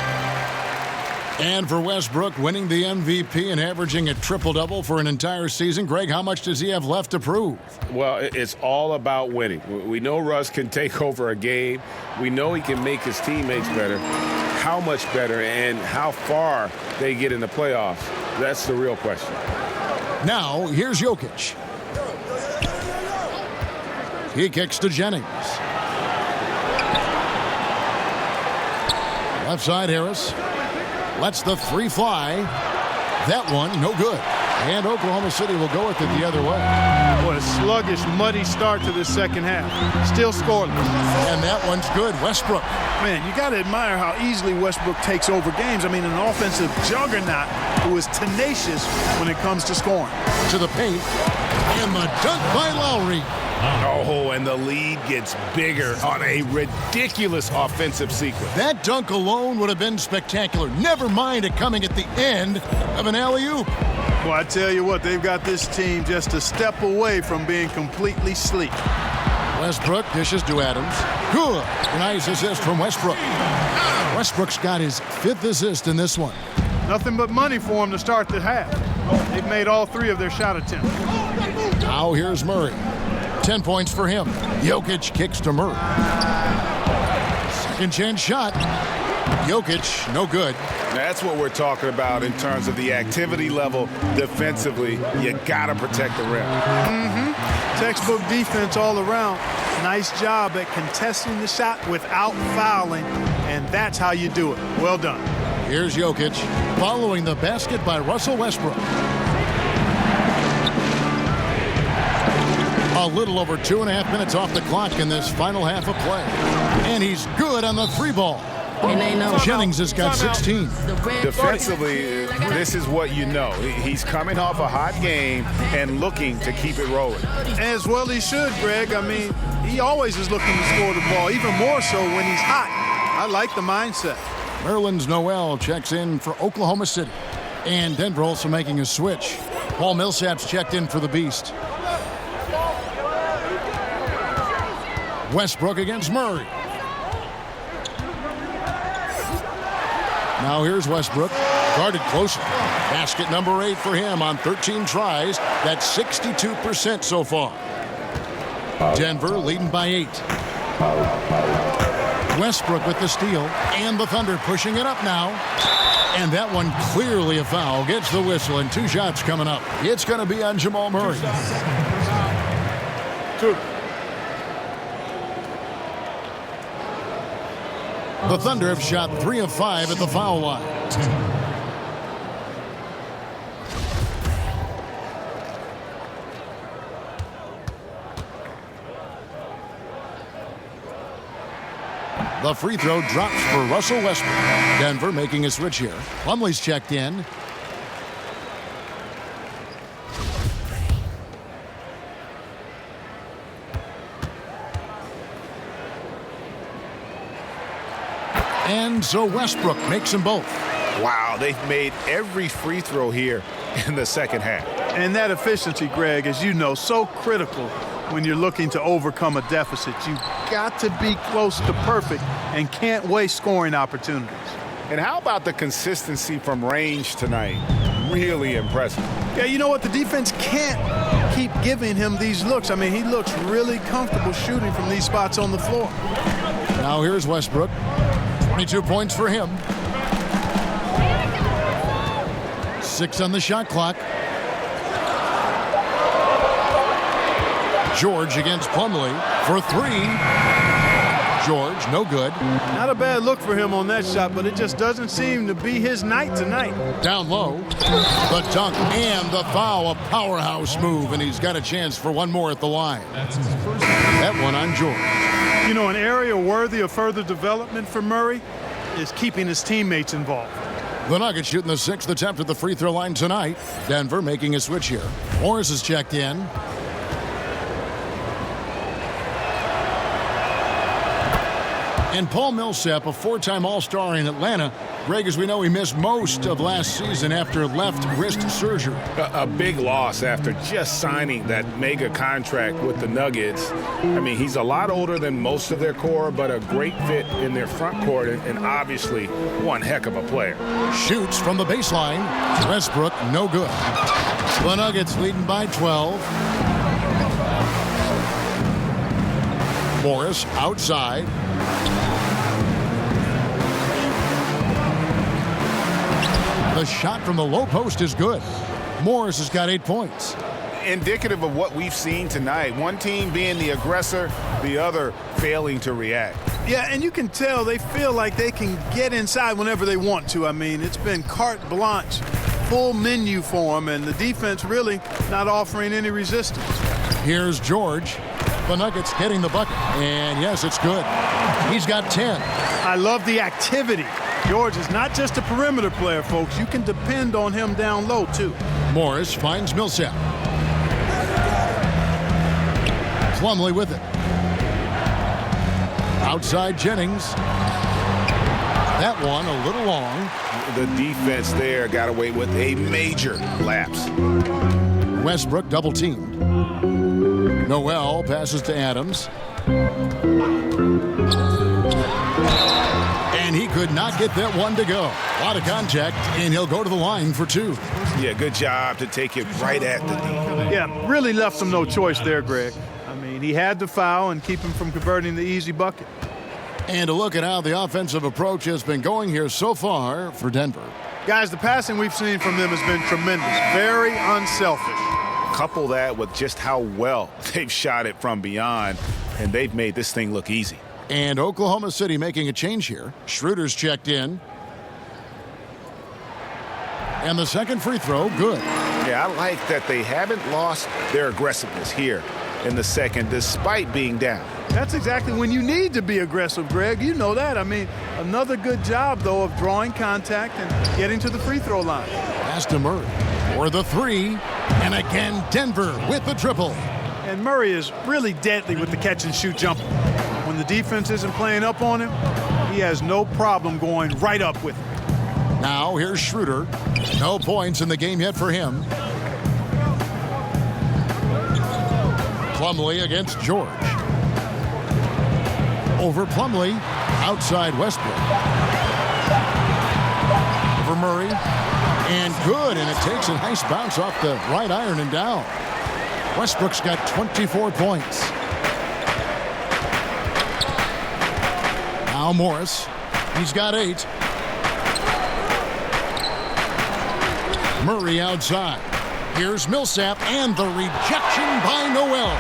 And for Westbrook, winning the MVP and averaging a triple-double for an entire season. Greg, how much does he have left to prove? Well, it's all about winning. We know Russ can take over a game. We know he can make his teammates better. How much better and how far they get in the playoffs, that's the real question. Now, here's Jokic. He kicks to Jennings. Left side, Harris. Lets the 3 fly. That one, no good. And Oklahoma City will go with it the other way. What a sluggish, muddy start to this second half. Still scoreless. And that one's good. Westbrook. Man, you got to admire how easily Westbrook takes over games. I mean, an offensive juggernaut who is tenacious when it comes to scoring. To the paint. And the dunk by Lowry. Oh, and the lead gets bigger on a ridiculous offensive sequence. That dunk alone would have been spectacular. Never mind it coming at the end of an alley-oop. Well, I tell you what, they've got this team just a step away from being completely sleek. Westbrook dishes to Adams. Good. Nice assist from Westbrook. Westbrook's got his 5th assist in this one. Nothing but money for him to start the half. They've made all 3 of their shot attempts. Now here's Murray. 10 points for him. Jokic kicks to Murray. Second chance shot. Jokic, no good. That's what we're talking about in terms of the activity level defensively. You got to protect the rim. Textbook defense all around. Nice job at contesting the shot without fouling. And that's how you do it. Well done. Here's Jokic following the basket by Russell Westbrook. A little over 2.5 minutes off the clock in this final half of play. And he's good on the free ball. Jennings has got 16. Defensively, this is what you know. He's coming off a hot game and looking to keep it rolling. As well he should, Greg. I mean, he always is looking to score the ball, even more so when he's hot. I like the mindset. Nerlens Noel checks in for Oklahoma City. And Denver also making a switch. Paul Millsap's checked in for the Beast. Westbrook against Murray. Now here's Westbrook, guarded closer. Basket number 8 for him on 13 tries. That's 62% so far. Denver leading by 8. Westbrook with the steal, and the Thunder pushing it up now. And that one clearly a foul. Gets the whistle, and 2 shots coming up. It's going to be on Jamal Murray. 2. The Thunder have shot 3 of 5 at the foul line. The free throw drops for Russell Westbrook. Denver making a switch here. Plumlee's checked in. And so Westbrook makes them both. Wow, they've made every free throw here in the second half. And that efficiency, Greg, as you know, so critical when you're looking to overcome a deficit. You've got to be close to perfect and can't waste scoring opportunities. And how about the consistency from range tonight? Really impressive. Yeah, you know what? The defense can't keep giving him these looks. I mean, he looks really comfortable shooting from these spots on the floor. Now here's Westbrook. 22 points for him. 6 on the shot clock. George against Plumlee for 3. George, no good. Not a bad look for him on that shot, but it just doesn't seem to be his night tonight. Down low. The dunk and the foul. A powerhouse move, and he's got a chance for one more at the line. That one on George. You know, an area worthy of further development for Murray is keeping his teammates involved. The Nuggets shooting the 6th attempt at the free throw line tonight. Denver making a switch here. Morris is checked in. And Paul Millsap, a 4-time All-Star in Atlanta. Greg, as we know, he missed most of last season after left wrist surgery. A big loss after just signing that mega contract with the Nuggets. I mean, he's a lot older than most of their core, but a great fit in their front court and obviously one heck of a player. Shoots from the baseline. Westbrook, no good. The Nuggets leading by 12. Morris outside. The shot from the low post is good. Morris has got 8 points. Indicative of what we've seen tonight. One team being the aggressor, the other failing to react. Yeah, and you can tell they feel like they can get inside whenever they want to. I mean, it's been carte blanche, full menu for them, and the defense really not offering any resistance. Here's George. The Nuggets hitting the bucket. And yes, it's good. He's got 10. I love the activity. George is not just a perimeter player, folks. You can depend on him down low, too. Morris finds Millsap. Plumlee with it. Outside Jennings. That one a little long. The defense there got away with a major lapse. Westbrook double teamed. Noel passes to Adams. And he could not get that one to go. A lot of contact, and he'll go to the line for 2. Yeah, good job to take it right at the D. Yeah, really left him no choice there, Greg. I mean, he had to foul and keep him from converting the easy bucket. And to look at how the offensive approach has been going here so far for Denver. Guys, the passing we've seen from them has been tremendous. Very unselfish. Couple that with just how well they've shot it from beyond, and they've made this thing look easy. And Oklahoma City making a change here. Schroeder's checked in. And the second free throw, good. Yeah, I like that they haven't lost their aggressiveness here in the second, despite being down. That's exactly when you need to be aggressive, Greg. You know that. I mean, another good job, though, of drawing contact and getting to the free throw line. Pass to Murray for the three. And again, Denver with the triple. And Murray is really deadly with the catch-and-shoot jumper. When the defense isn't playing up on him, he has no problem going right up with him. Now here's Schroeder. No points in the game yet for him. Plumlee against George. Over Plumlee. Outside Westbrook. Over Murray. And good, and it takes a nice bounce off the right iron and down. Westbrook's got 24 points. Now Morris. He's got 8. Murray outside. Here's Millsap, and the rejection by Noel.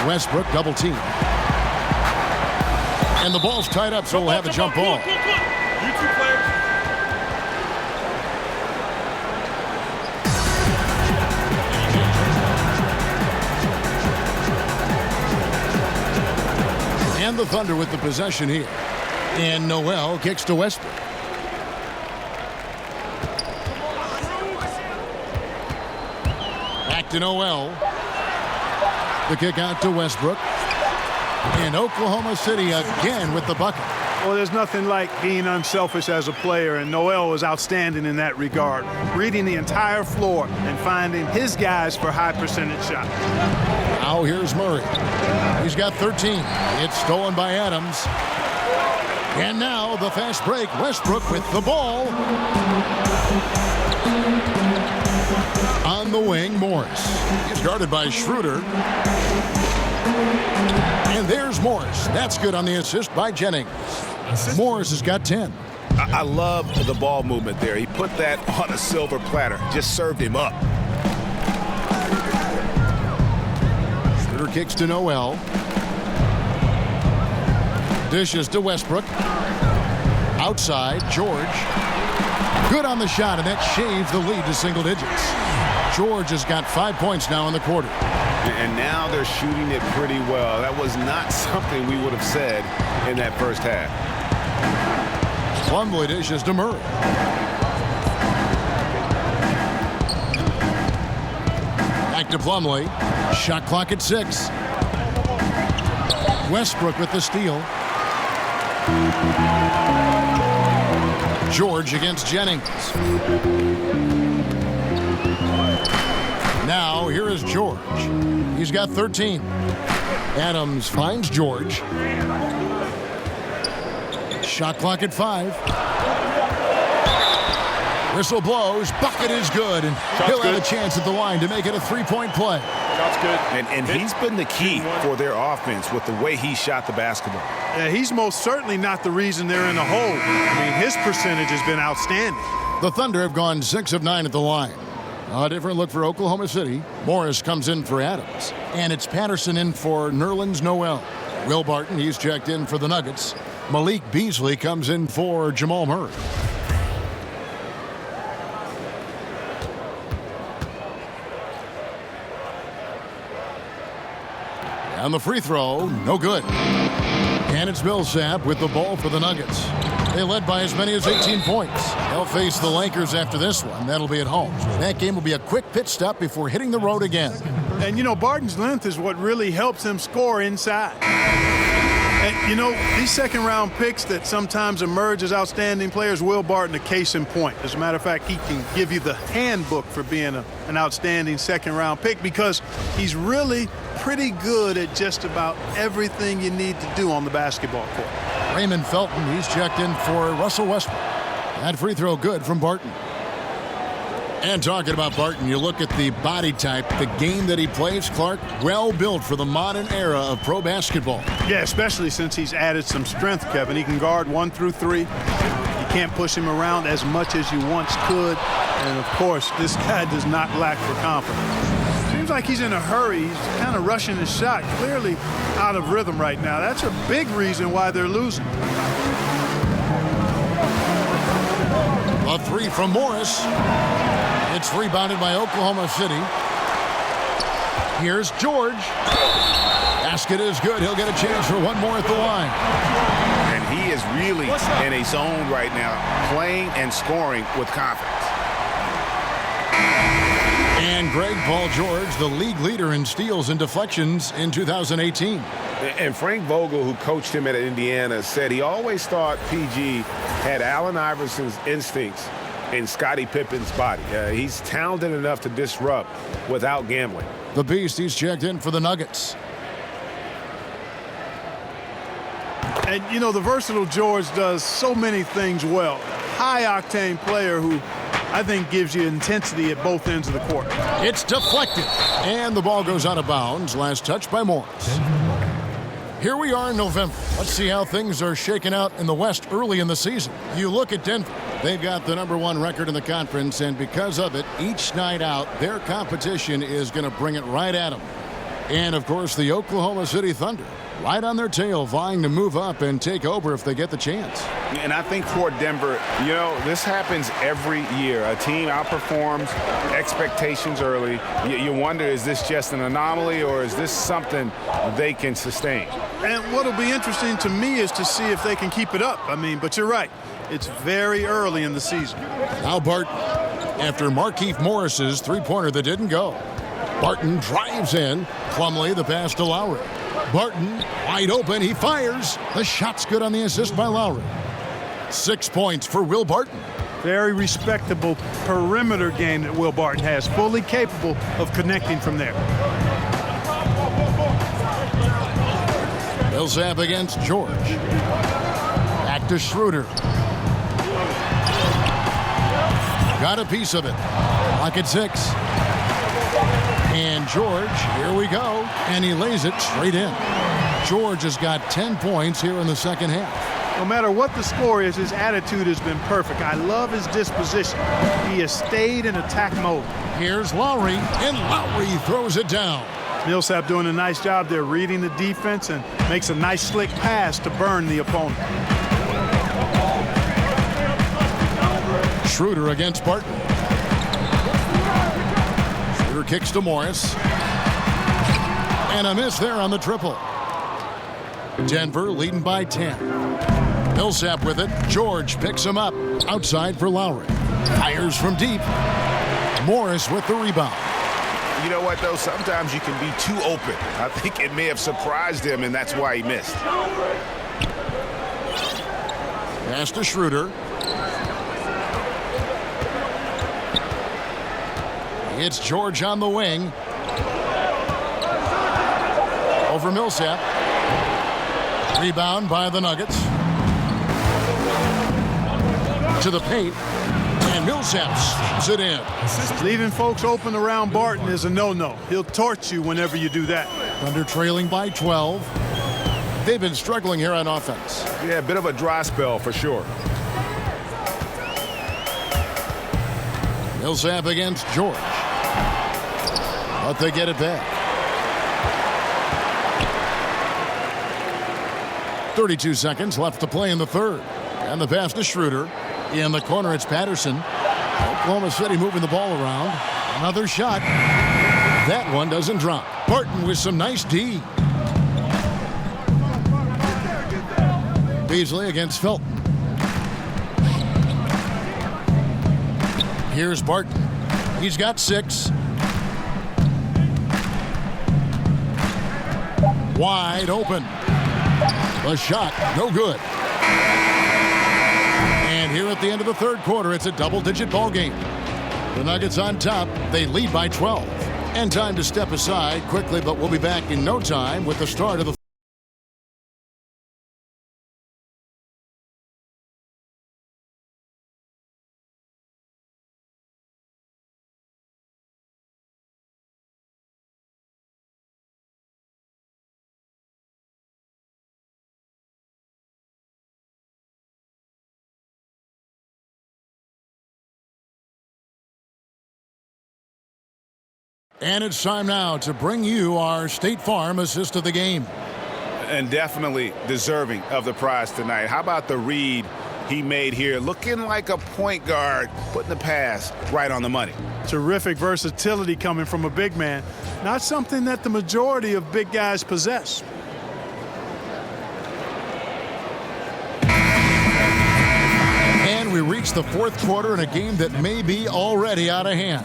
Westbrook double team. And the ball's tied up, so we'll have a jump ball. You two players. And the Thunder with the possession here. And Noel kicks to Westbrook. Back to Noel. The kick out to Westbrook. And Oklahoma City again with the bucket. Well, there's nothing like being unselfish as a player, and Noel was outstanding in that regard. Reading the entire floor and finding his guys for high percentage shots. Now here's Murray. He's got 13. It's stolen by Adams. And now the fast break. Westbrook with the ball. On the wing, Morris. He's guarded by Schroeder. And there's Morris. That's good on the assist by Jennings. Morris has got 10. I love the ball movement there. He put that on a silver platter. Just served him up. Schroeder kicks to Noel. Dishes to Westbrook. Outside, George. Good on the shot, and that shaves the lead to single digits. George has got 5 points now in the quarter. And now they're shooting it pretty well. That was not something we would have said in that first half. Plumlee dishes to Murray. Back to Plumlee. Shot clock at 6. Westbrook with the steal. George against Jennings. Now here is George. He's got 13. Adams finds George. Shot clock at 5. Whistle blows. Bucket is good. And he'll have a chance at the line to make it a 3-point play. Shot's good. And he's been the key for their offense with the way he shot the basketball. Yeah, he's most certainly not the reason they're in the hole. I mean, his percentage has been outstanding. The Thunder have gone 6 of 9 at the line. A different look for Oklahoma City. Morris comes in for Adams. And it's Patterson in for Nerlens Noel. Will Barton, he's checked in for the Nuggets. Malik Beasley comes in for Jamal Murray. And the free throw, no good. And it's Millsap with the ball for the Nuggets. They led by as many as 18 points. They'll face the Lakers after this one. That'll be at home. That game will be a quick pit stop before hitting the road again. And, you know, Barton's length is what really helps him score inside. And, you know, these second-round picks that sometimes emerge as outstanding players, Will Barton, a case in point. As a matter of fact, he can give you the handbook for being an outstanding second-round pick because he's really pretty good at just about everything you need to do on the basketball court. Raymond Felton, he's checked in for Russell Westbrook. That free throw good from Barton. And talking about Barton, you look at the body type, the game that he plays, Clark, well built for the modern era of pro basketball. Yeah, especially since he's added some strength, Kevin. He can guard 1 through 3. You can't push him around as much as you once could. And, of course, this guy does not lack for confidence. Seems like he's in a hurry. He's kind of rushing his shot, clearly out of rhythm right now. That's a big reason why they're losing. A three from Morris. It's rebounded by Oklahoma City. Here's George. Basket is good. He'll get a chance for one more at the line. And he is really in a zone right now, playing and scoring with confidence. And Greg Paul George, the league leader in steals and deflections in 2018. And Frank Vogel, who coached him at Indiana, said he always thought PG had Allen Iverson's instincts in Scottie Pippen's body. He's talented enough to disrupt without gambling. The Beast, he's checked in for the Nuggets. And, you know, the versatile George does so many things well. High-octane player who I think gives you intensity at both ends of the court. It's deflected, and the ball goes out of bounds. Last touch by Morris. Here we are in November. Let's see how things are shaking out in the West early in the season. You look at Denver. They've got the #1 record in the conference, and because of it, each night out, their competition is going to bring it right at them. And, of course, the Oklahoma City Thunder, right on their tail, vying to move up and take over if they get the chance. And I think for Denver, you know, this happens every year. A team outperforms expectations early. You wonder, is this just an anomaly or is this something they can sustain? And what'll be interesting to me is to see if they can keep it up. I mean, but you're right. It's very early in the season. Now Barton, after Markieff Morris's three-pointer that didn't go. Barton drives in. Plumlee the pass to Lowry. Barton wide open. He fires. The shot's good on the assist by Lowry. 6 points for Will Barton. Very respectable perimeter game that Will Barton has. Fully capable of connecting from there. Millsap against George. Back to Schroeder. Got a piece of it. Lock at 6. And George, here we go. And he lays it straight in. George has got 10 points here in the second half. No matter what the score is, his attitude has been perfect. I love his disposition. He has stayed in attack mode. Here's Lowry, and Lowry throws it down. Millsap doing a nice job there, reading the defense, and makes a nice slick pass to burn the opponent. Schroeder against Barton. Schroeder kicks to Morris. And a miss there on the triple. Denver leading by 10. Millsap with it. George picks him up. Outside for Lowry. Fires from deep. Morris with the rebound. You know what, though? Sometimes you can be too open. I think it may have surprised him, and that's why he missed. Pass to Schroeder. It's George on the wing. Over Millsap. Rebound by the Nuggets. To the paint. And Millsap slams it in. Leaving folks open around Barton is a no-no. He'll torch you whenever you do that. Thunder trailing by 12. They've been struggling here on offense. Yeah, a bit of a dry spell for sure. Millsap against George. But they get it back. 32 seconds left to play in the third. And the pass to Schroeder. In the corner, it's Patterson. Oklahoma City moving the ball around. Another shot. That one doesn't drop. Barton with some nice D. Beasley against Felton. Here's Barton. He's got 6. Wide open. The shot, no good. And here at the end of the third quarter, it's a double-digit ball game. The Nuggets on top. They lead by 12. And time to step aside quickly, but we'll be back in no time with the start of the And it's time now to bring you our State Farm assist of the game. And definitely deserving of the prize tonight. How about the read he made here? Looking like a point guard, putting the pass right on the money. Terrific versatility coming from a big man. Not something that the majority of big guys possess. And we reach the fourth quarter in a game that may be already out of hand.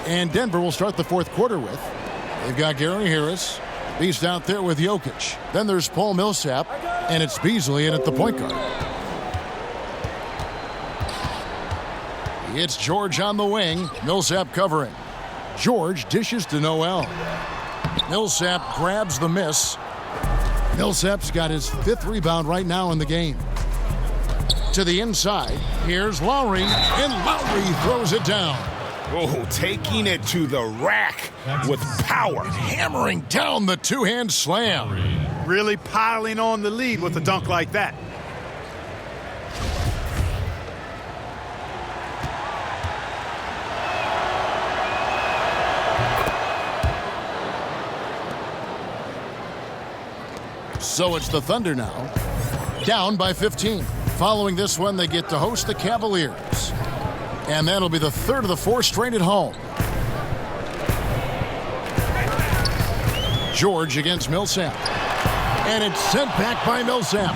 And Denver will start the fourth quarter with. They've got Gary Harris. He's out there with Jokic. Then there's Paul Millsap. And it's Beasley in at the point guard. It's George on the wing. Millsap covering. George dishes to Noel. Millsap grabs the miss. Millsap's got his 5th rebound right now in the game. To the inside. Here's Lowry. And Lowry throws it down. Oh, taking it to the rack with power. Hammering down the two-hand slam. Really piling on the lead with a dunk like that. So it's the Thunder now, down by 15. Following this one, they get to host the Cavaliers. And that'll be the 3rd of the 4 straight at home. George against Millsap. And it's sent back by Millsap.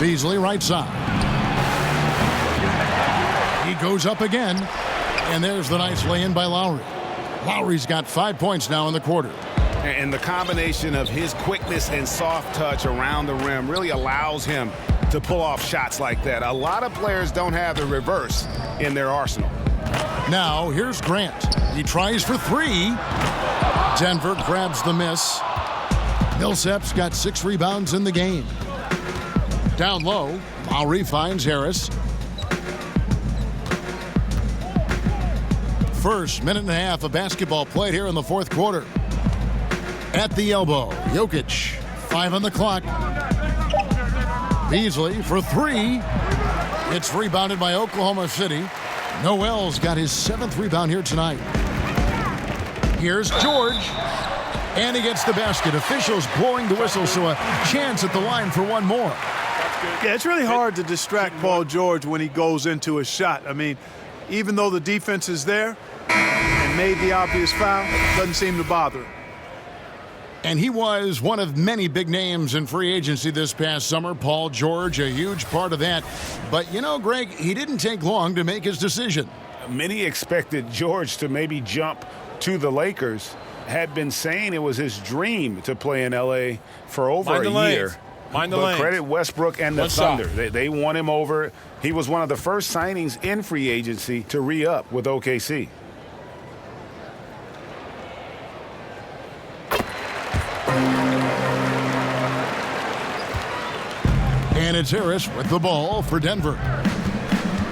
Beasley right side. He goes up again. And there's the nice lay-in by Lowry. Lowry's got 5 points now in the quarter. And the combination of his quickness and soft touch around the rim really allows him to pull off shots like that. A lot of players don't have the reverse in their arsenal. Now, here's Grant. He tries for 3. Denver grabs the miss. Millsap's got 6 rebounds in the game. Down low, Lowry finds Harris. First minute and a half of basketball played here in the fourth quarter. At the elbow, Jokic, 5 on the clock. Beasley for 3. It's rebounded by Oklahoma City. Noel's got his 7th rebound here tonight. Here's George. And he gets the basket. Officials blowing the whistle, so a chance at the line for one more. Yeah, it's really hard to distract Paul George when he goes into a shot. I mean, even though the defense is there and made the obvious foul, it doesn't seem to bother him. And he was one of many big names in free agency this past summer. Paul George, a huge part of that. But, you know, Greg, he didn't take long to make his decision. Many expected George to maybe jump to the Lakers. Had been saying it was his dream to play in L.A. for over a year. But credit Westbrook and the Thunder. They won him over. He was one of the first signings in free agency to re-up with OKC. And it's Harris with the ball for Denver.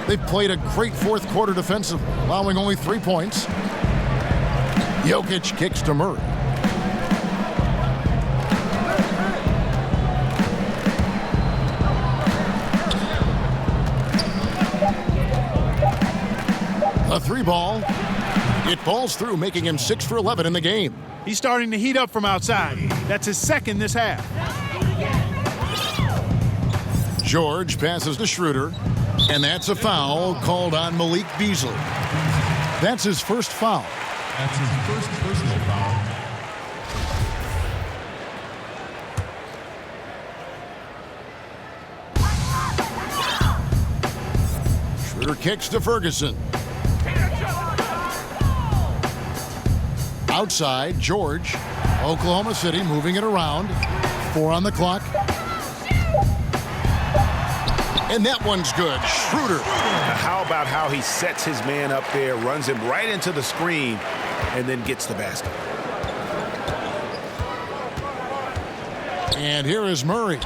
They've played a great fourth quarter defensively, allowing only 3 points. Jokic kicks to Murray. A 3 ball. It falls through, making him 6 for 11 in the game. He's starting to heat up from outside. That's his 2nd this half. George passes to Schroeder, and that's a foul called on Malik Beasley. That's his first foul. That's his first personal foul. Schroeder kicks to Ferguson. Outside, George. Oklahoma City moving it around. 4 on the clock. And that one's good. Schroeder. How about how he sets his man up there, runs him right into the screen, and then gets the basket. And here is Murray.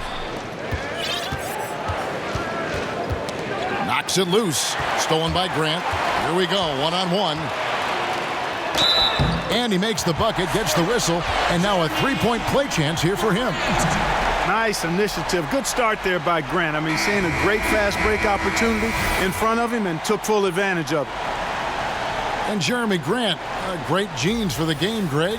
Knocks it loose. Stolen by Grant. Here we go, one-on-one. And he makes the bucket, gets the whistle, and now a 3-point play chance here for him. Nice initiative. Good start there by Grant. I mean, seeing a great fast break opportunity in front of him and took full advantage of it. And Jeremy Grant, great genes for the game, Greg.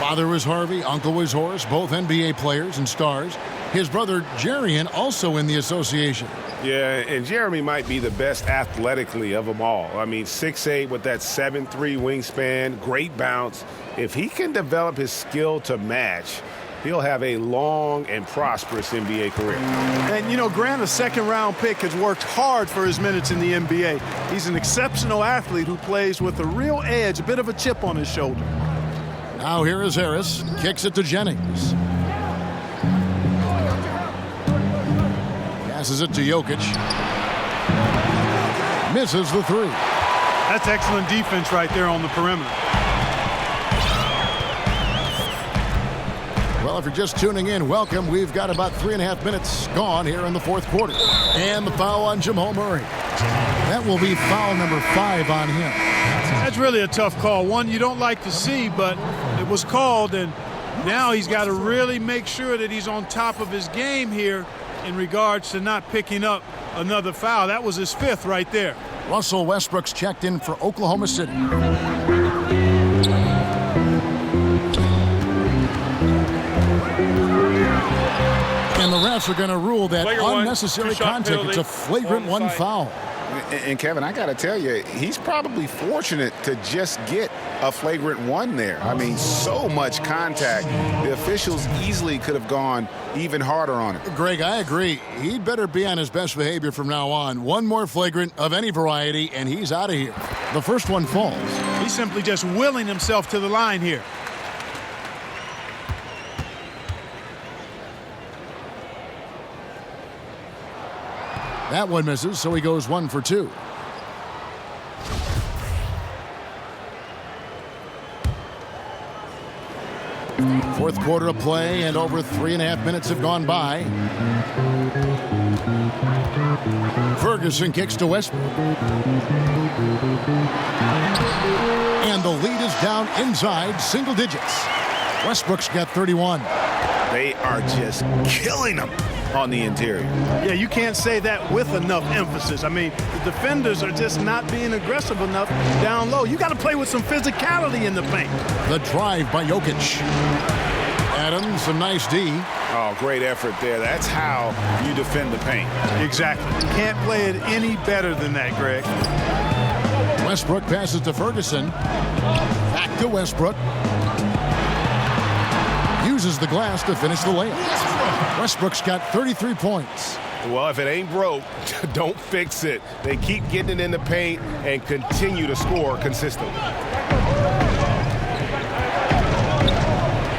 Father was Harvey, uncle was Horace, both NBA players and stars. His brother Jerian also in the association. Yeah, and Jeremy might be the best athletically of them all. I mean, 6'8" with that 7'3" wingspan, great bounce. If he can develop his skill to match, he'll have a long and prosperous NBA career. And, you know, Grant, a second-round pick, has worked hard for his minutes in the NBA. He's an exceptional athlete who plays with a real edge, a bit of a chip on his shoulder. Now here is Harris. Kicks it to Jennings. Passes it to Jokic. Misses the three. That's excellent defense right there on the perimeter. Well, if you're just tuning in, welcome. We've got about 3.5 minutes gone here in the fourth quarter. And the foul on Jamal Murray. That will be foul number 5 on him. That's really a tough call. One you don't like to see, but it was called, and now he's got to really make sure that he's on top of his game here in regards to not picking up another foul. That was his 5th right there. Russell Westbrook's checked in for Oklahoma City. And the refs are going to rule that unnecessary contact. It's a flagrant 1 foul. And Kevin, I got to tell you, he's probably fortunate to just get a flagrant 1 there. I mean, so much contact. The officials easily could have gone even harder on it. Greg, I agree. He'd better be on his best behavior from now on. One more flagrant of any variety, and he's out of here. The first one falls. He's simply just willing himself to the line here. That one misses, so he goes 1 for 2. Fourth quarter of play, and over 3.5 minutes have gone by. Ferguson kicks to Westbrook. And the lead is down inside single digits. Westbrook's got 31. They are just killing them on the interior. Yeah, you can't say that with enough emphasis. I mean, the defenders are just not being aggressive enough down low. You got to play with some physicality in the paint. The drive by Jokic. Adams, some nice D. Oh, great effort there. That's how you defend the paint. Exactly. You can't play it any better than that, Greg. Westbrook passes to Ferguson. Back to Westbrook. Uses the glass to finish the layup. Westbrook's got 33 points. Well, if it ain't broke, don't fix it. They keep getting it in the paint and continue to score consistently.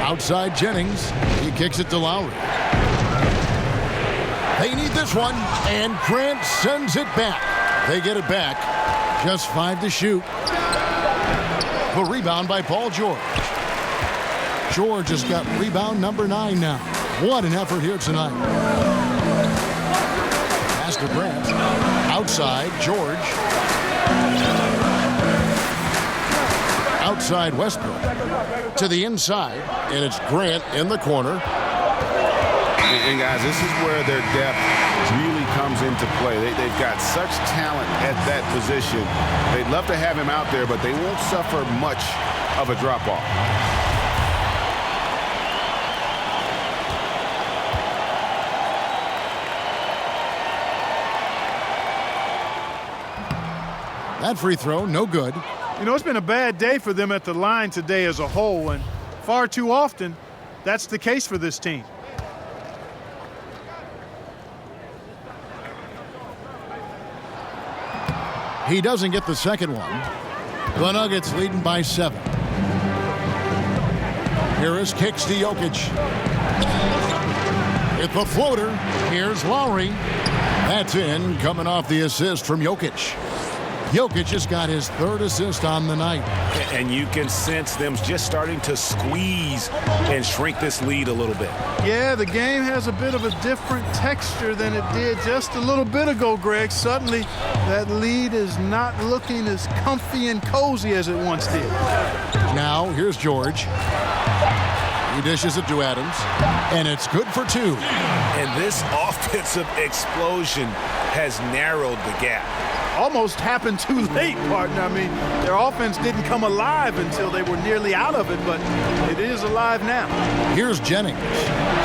Outside Jennings. He kicks it to Lowry. They need this one, and Grant sends it back. They get it back. Just 5 to shoot. The rebound by Paul George. George has got rebound number 9 now. What an effort here tonight. Pass to Grant. Outside, George. Outside Westbrook. To the inside, and it's Grant in the corner. And guys, this is where their depth really comes into play. They've got such talent at that position. They'd love to have him out there, but they won't suffer much of a drop-off. That free throw, no good. You know, it's been a bad day for them at the line today as a whole, and far too often, that's the case for this team. He doesn't get the second one. The Nuggets leading by 7. Harris kicks to Jokic. It's the floater. Here's Lowry. That's in, coming off the assist from Jokic. Jokic just got his 3rd assist on the night. And you can sense them just starting to squeeze and shrink this lead a little bit. Yeah, the game has a bit of a different texture than it did just a little bit ago, Greg. Suddenly, that lead is not looking as comfy and cozy as it once did. Now, here's George. He dishes it to Adams, and it's good for 2. And this offensive explosion has narrowed the gap. Almost happened too late, partner. I mean, their offense didn't come alive until they were nearly out of it, but it is alive now. Here's Jennings.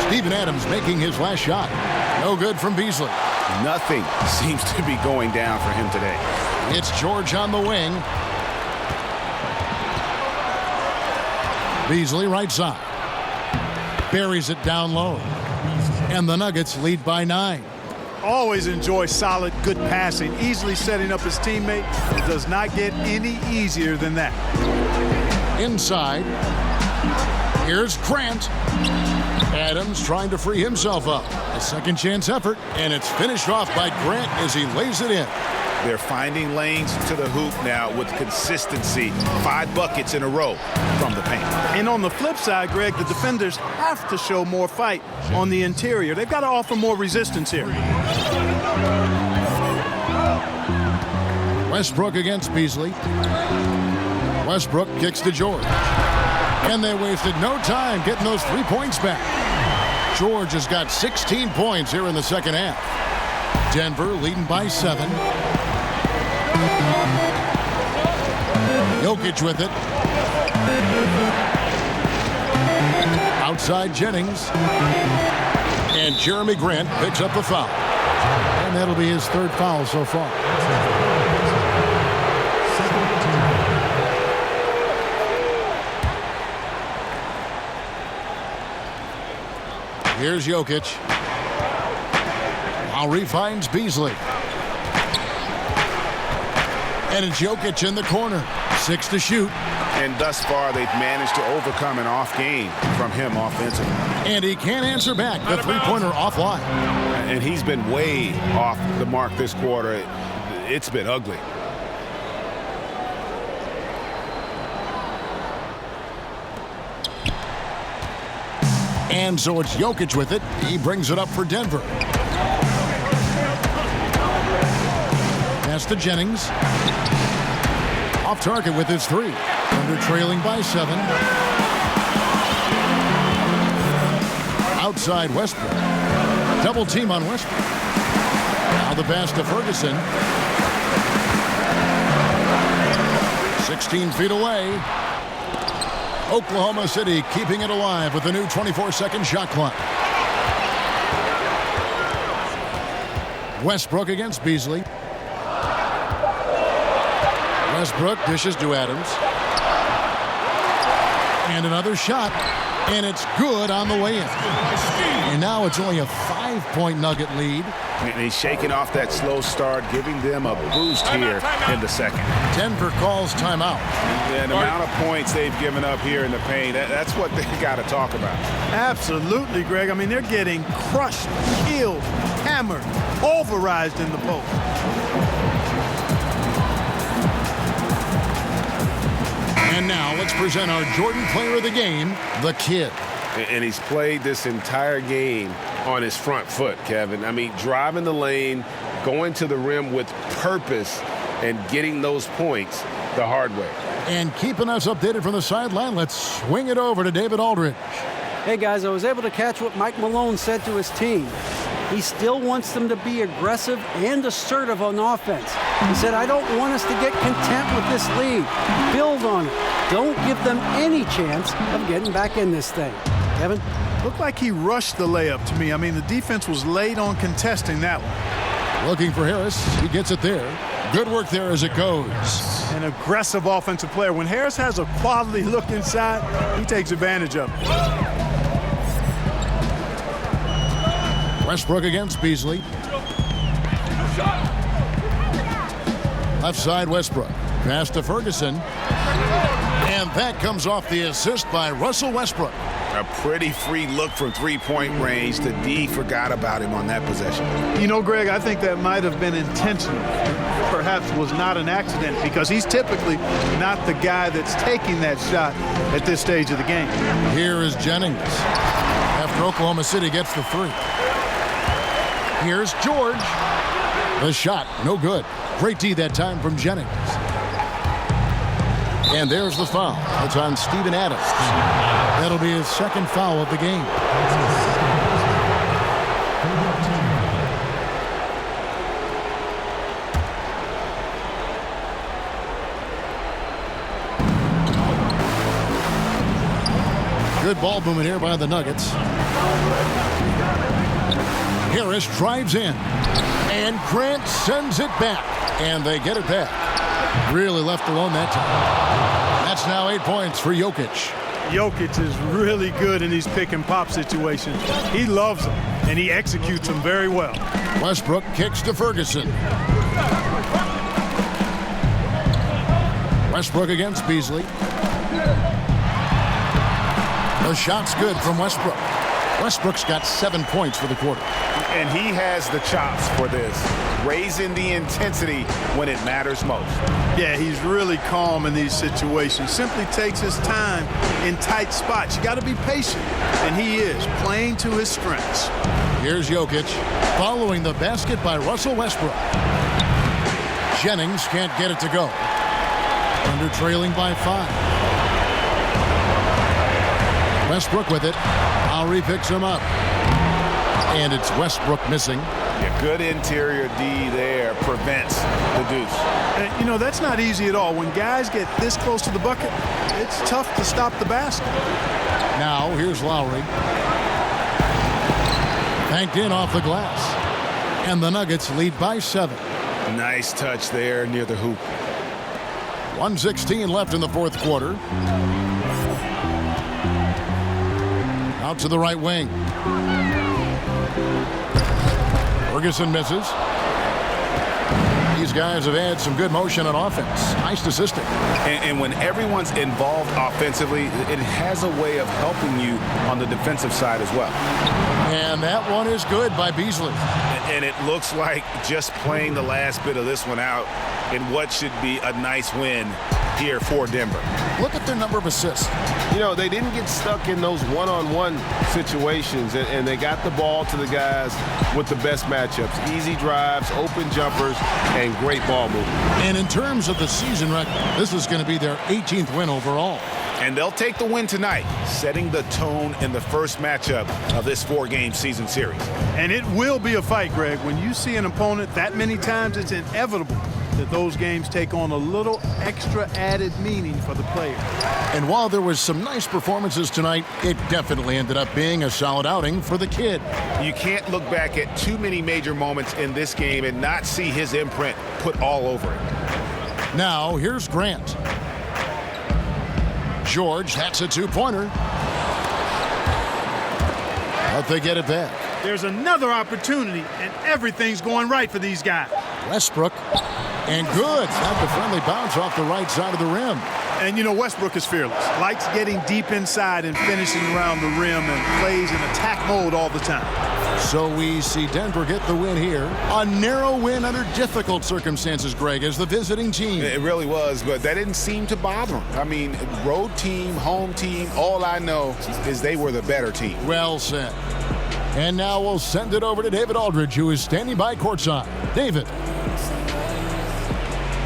Steven Adams making his last shot. No good from Beasley. Nothing seems to be going down for him today. It's George on the wing. Beasley right side. Buries it down low. And the Nuggets lead by 9. Always enjoy solid, good passing, easily setting up his teammate. It does not get any easier than that. Inside. Here's Grant. Adams trying to free himself up. A second chance effort, and it's finished off by Grant as he lays it in. They're finding lanes to the hoop now with consistency. 5 buckets in a row from the paint. And on the flip side, Greg, the defenders have to show more fight on the interior. They've got to offer more resistance here. Westbrook against Beasley. Westbrook kicks to George. And they wasted no time getting those 3 points back. George has got 16 points here in the second half. Denver leading by 7. Jokic with it. Outside Jennings. And Jeremy Grant picks up the foul. And that'll be his 3rd foul so far. Here's Jokic. Lowry finds Beasley. And it's Jokic in the corner. 6 to shoot. And thus far, they've managed to overcome an off game from him offensively. And he can't answer back. The 3-pointer offline. And he's been way off the mark this quarter. It's been ugly. And so it's Jokic with it. He brings it up for Denver. Pass to Jennings. Off target with his 3. Thunder trailing by 7. Outside Westbrook. Double team on Westbrook. Now the pass to Ferguson. 16 feet away. Oklahoma City keeping it alive with the new 24-second shot clock. Westbrook against Beasley. Westbrook dishes to Adams. And another shot. And it's good on the way in. And now it's only a 5-point Nugget lead. And he's shaking off that slow start, giving them a boost here in the second. Denver calls timeout. And the amount of points they've given up here in the paint, that's what they've got to talk about. Absolutely, Greg. I mean, they're getting crushed, killed, hammered, pulverized in the post. And now let's present our Jordan Player of the Game, the Kid. And he's played this entire game on his front foot, Kevin. I mean, driving the lane, going to the rim with purpose, and getting those points the hard way. And keeping us updated from the sideline, let's swing it over to David Aldridge. Hey, guys, I was able to catch what Mike Malone said to his team. He still wants them to be aggressive and assertive on offense. He said, I don't want us to get content with this lead. Build on it. Don't give them any chance of getting back in this thing. Kevin? Looked like he rushed the layup to me. I mean, the defense was late on contesting that one. Looking for Harris. He gets it there. Good work there as it goes. An aggressive offensive player. When Harris has a quality look inside, he takes advantage of it. Westbrook against Beasley. Left side Westbrook. Pass to Ferguson. And that comes off the assist by Russell Westbrook. A pretty free look from three-point range. The D forgot about him on that possession. You know, Greg, I think that might have been intentional. Perhaps was not an accident because he's typically not the guy that's taking that shot at this stage of the game. Here is Jennings after Oklahoma City gets the 3. Here's George. The shot, no good. Great D that time from Jennings. And there's the foul. It's on Steven Adams. That'll be his second foul of the game. Good ball movement here by the Nuggets. Harris drives in. And Grant sends it back. And they get it back. Really left alone that time. That's now 8 points for Jokic. Jokic is really good in these pick and pop situations. He loves them, and he executes them very well. Westbrook kicks to Ferguson. Westbrook against Beasley. The shot's good from Westbrook. Westbrook's got 7 points for the quarter. And he has the chops for this, raising the intensity when it matters most. Yeah, he's really calm in these situations. Simply takes his time in tight spots. You got to be patient, and he is playing to his strengths. Here's Jokic following the basket by Russell Westbrook. Jennings can't get it to go. Under trailing by 5. Westbrook with it. Lowry picks him up. And it's Westbrook missing. Yeah, good interior D there prevents the deuce. And, you know, that's not easy at all. When guys get this close to the bucket, it's tough to stop the basket. Now, here's Lowry. Banked in off the glass. And the Nuggets lead by 7. Nice touch there near the hoop. 1:16 left in the fourth quarter. Out to the right wing. Ferguson misses. These guys have had some good motion on offense. Nice assisting. And when everyone's involved offensively, it has a way of helping you on the defensive side as well. And that one is good by Beasley. And it looks like just playing the last bit of this one out in what should be a nice win here for Denver. Look at their number of assists. You know, they didn't get stuck in those one-on-one situations, and they got the ball to the guys with the best matchups. Easy drives, open jumpers, and great ball movement. And in terms of the season record, this is going to be their 18th win overall. And they'll take the win tonight, setting the tone in the first matchup of this 4-game season series. And it will be a fight, Greg. When you see an opponent that many times, it's inevitable that those games take on a little extra added meaning for the player. And while there was some nice performances tonight, it definitely ended up being a solid outing for the kid. You can't look back at too many major moments in this game and not see his imprint put all over it. Now, here's Grant. George, that's a 2-pointer. But they get it back. There's another opportunity, and everything's going right for these guys. Westbrook, and good. Got the friendly bounce off the right side of the rim. And, you know, Westbrook is fearless. Likes getting deep inside and finishing around the rim and plays in attack mode all the time. So we see Denver get the win here. A narrow win under difficult circumstances, Greg, as the visiting team. It really was, but that didn't seem to bother them. I mean, road team, home team, all I know is they were the better team. Well said. And now we'll send it over to David Aldridge, who is standing by courtside. David.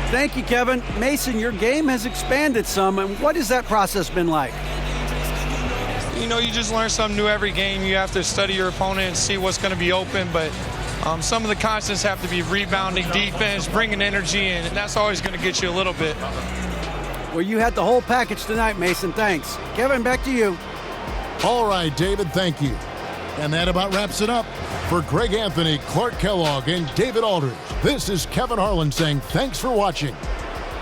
Thank you, Kevin. Mason, your game has expanded some, and what has that process been like? You know, you just learn something new every game. You have to study your opponent and see what's going to be open, but some of the constants have to be rebounding, defense, bringing energy in, and that's always going to get you a little bit. Well, you had the whole package tonight, Mason. Thanks. Kevin, back to you. All right, David, thank you. And that about wraps it up. For Greg Anthony, Clark Kellogg, and David Aldridge, this is Kevin Harlan saying thanks for watching.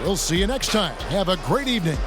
We'll see you next time. Have a great evening.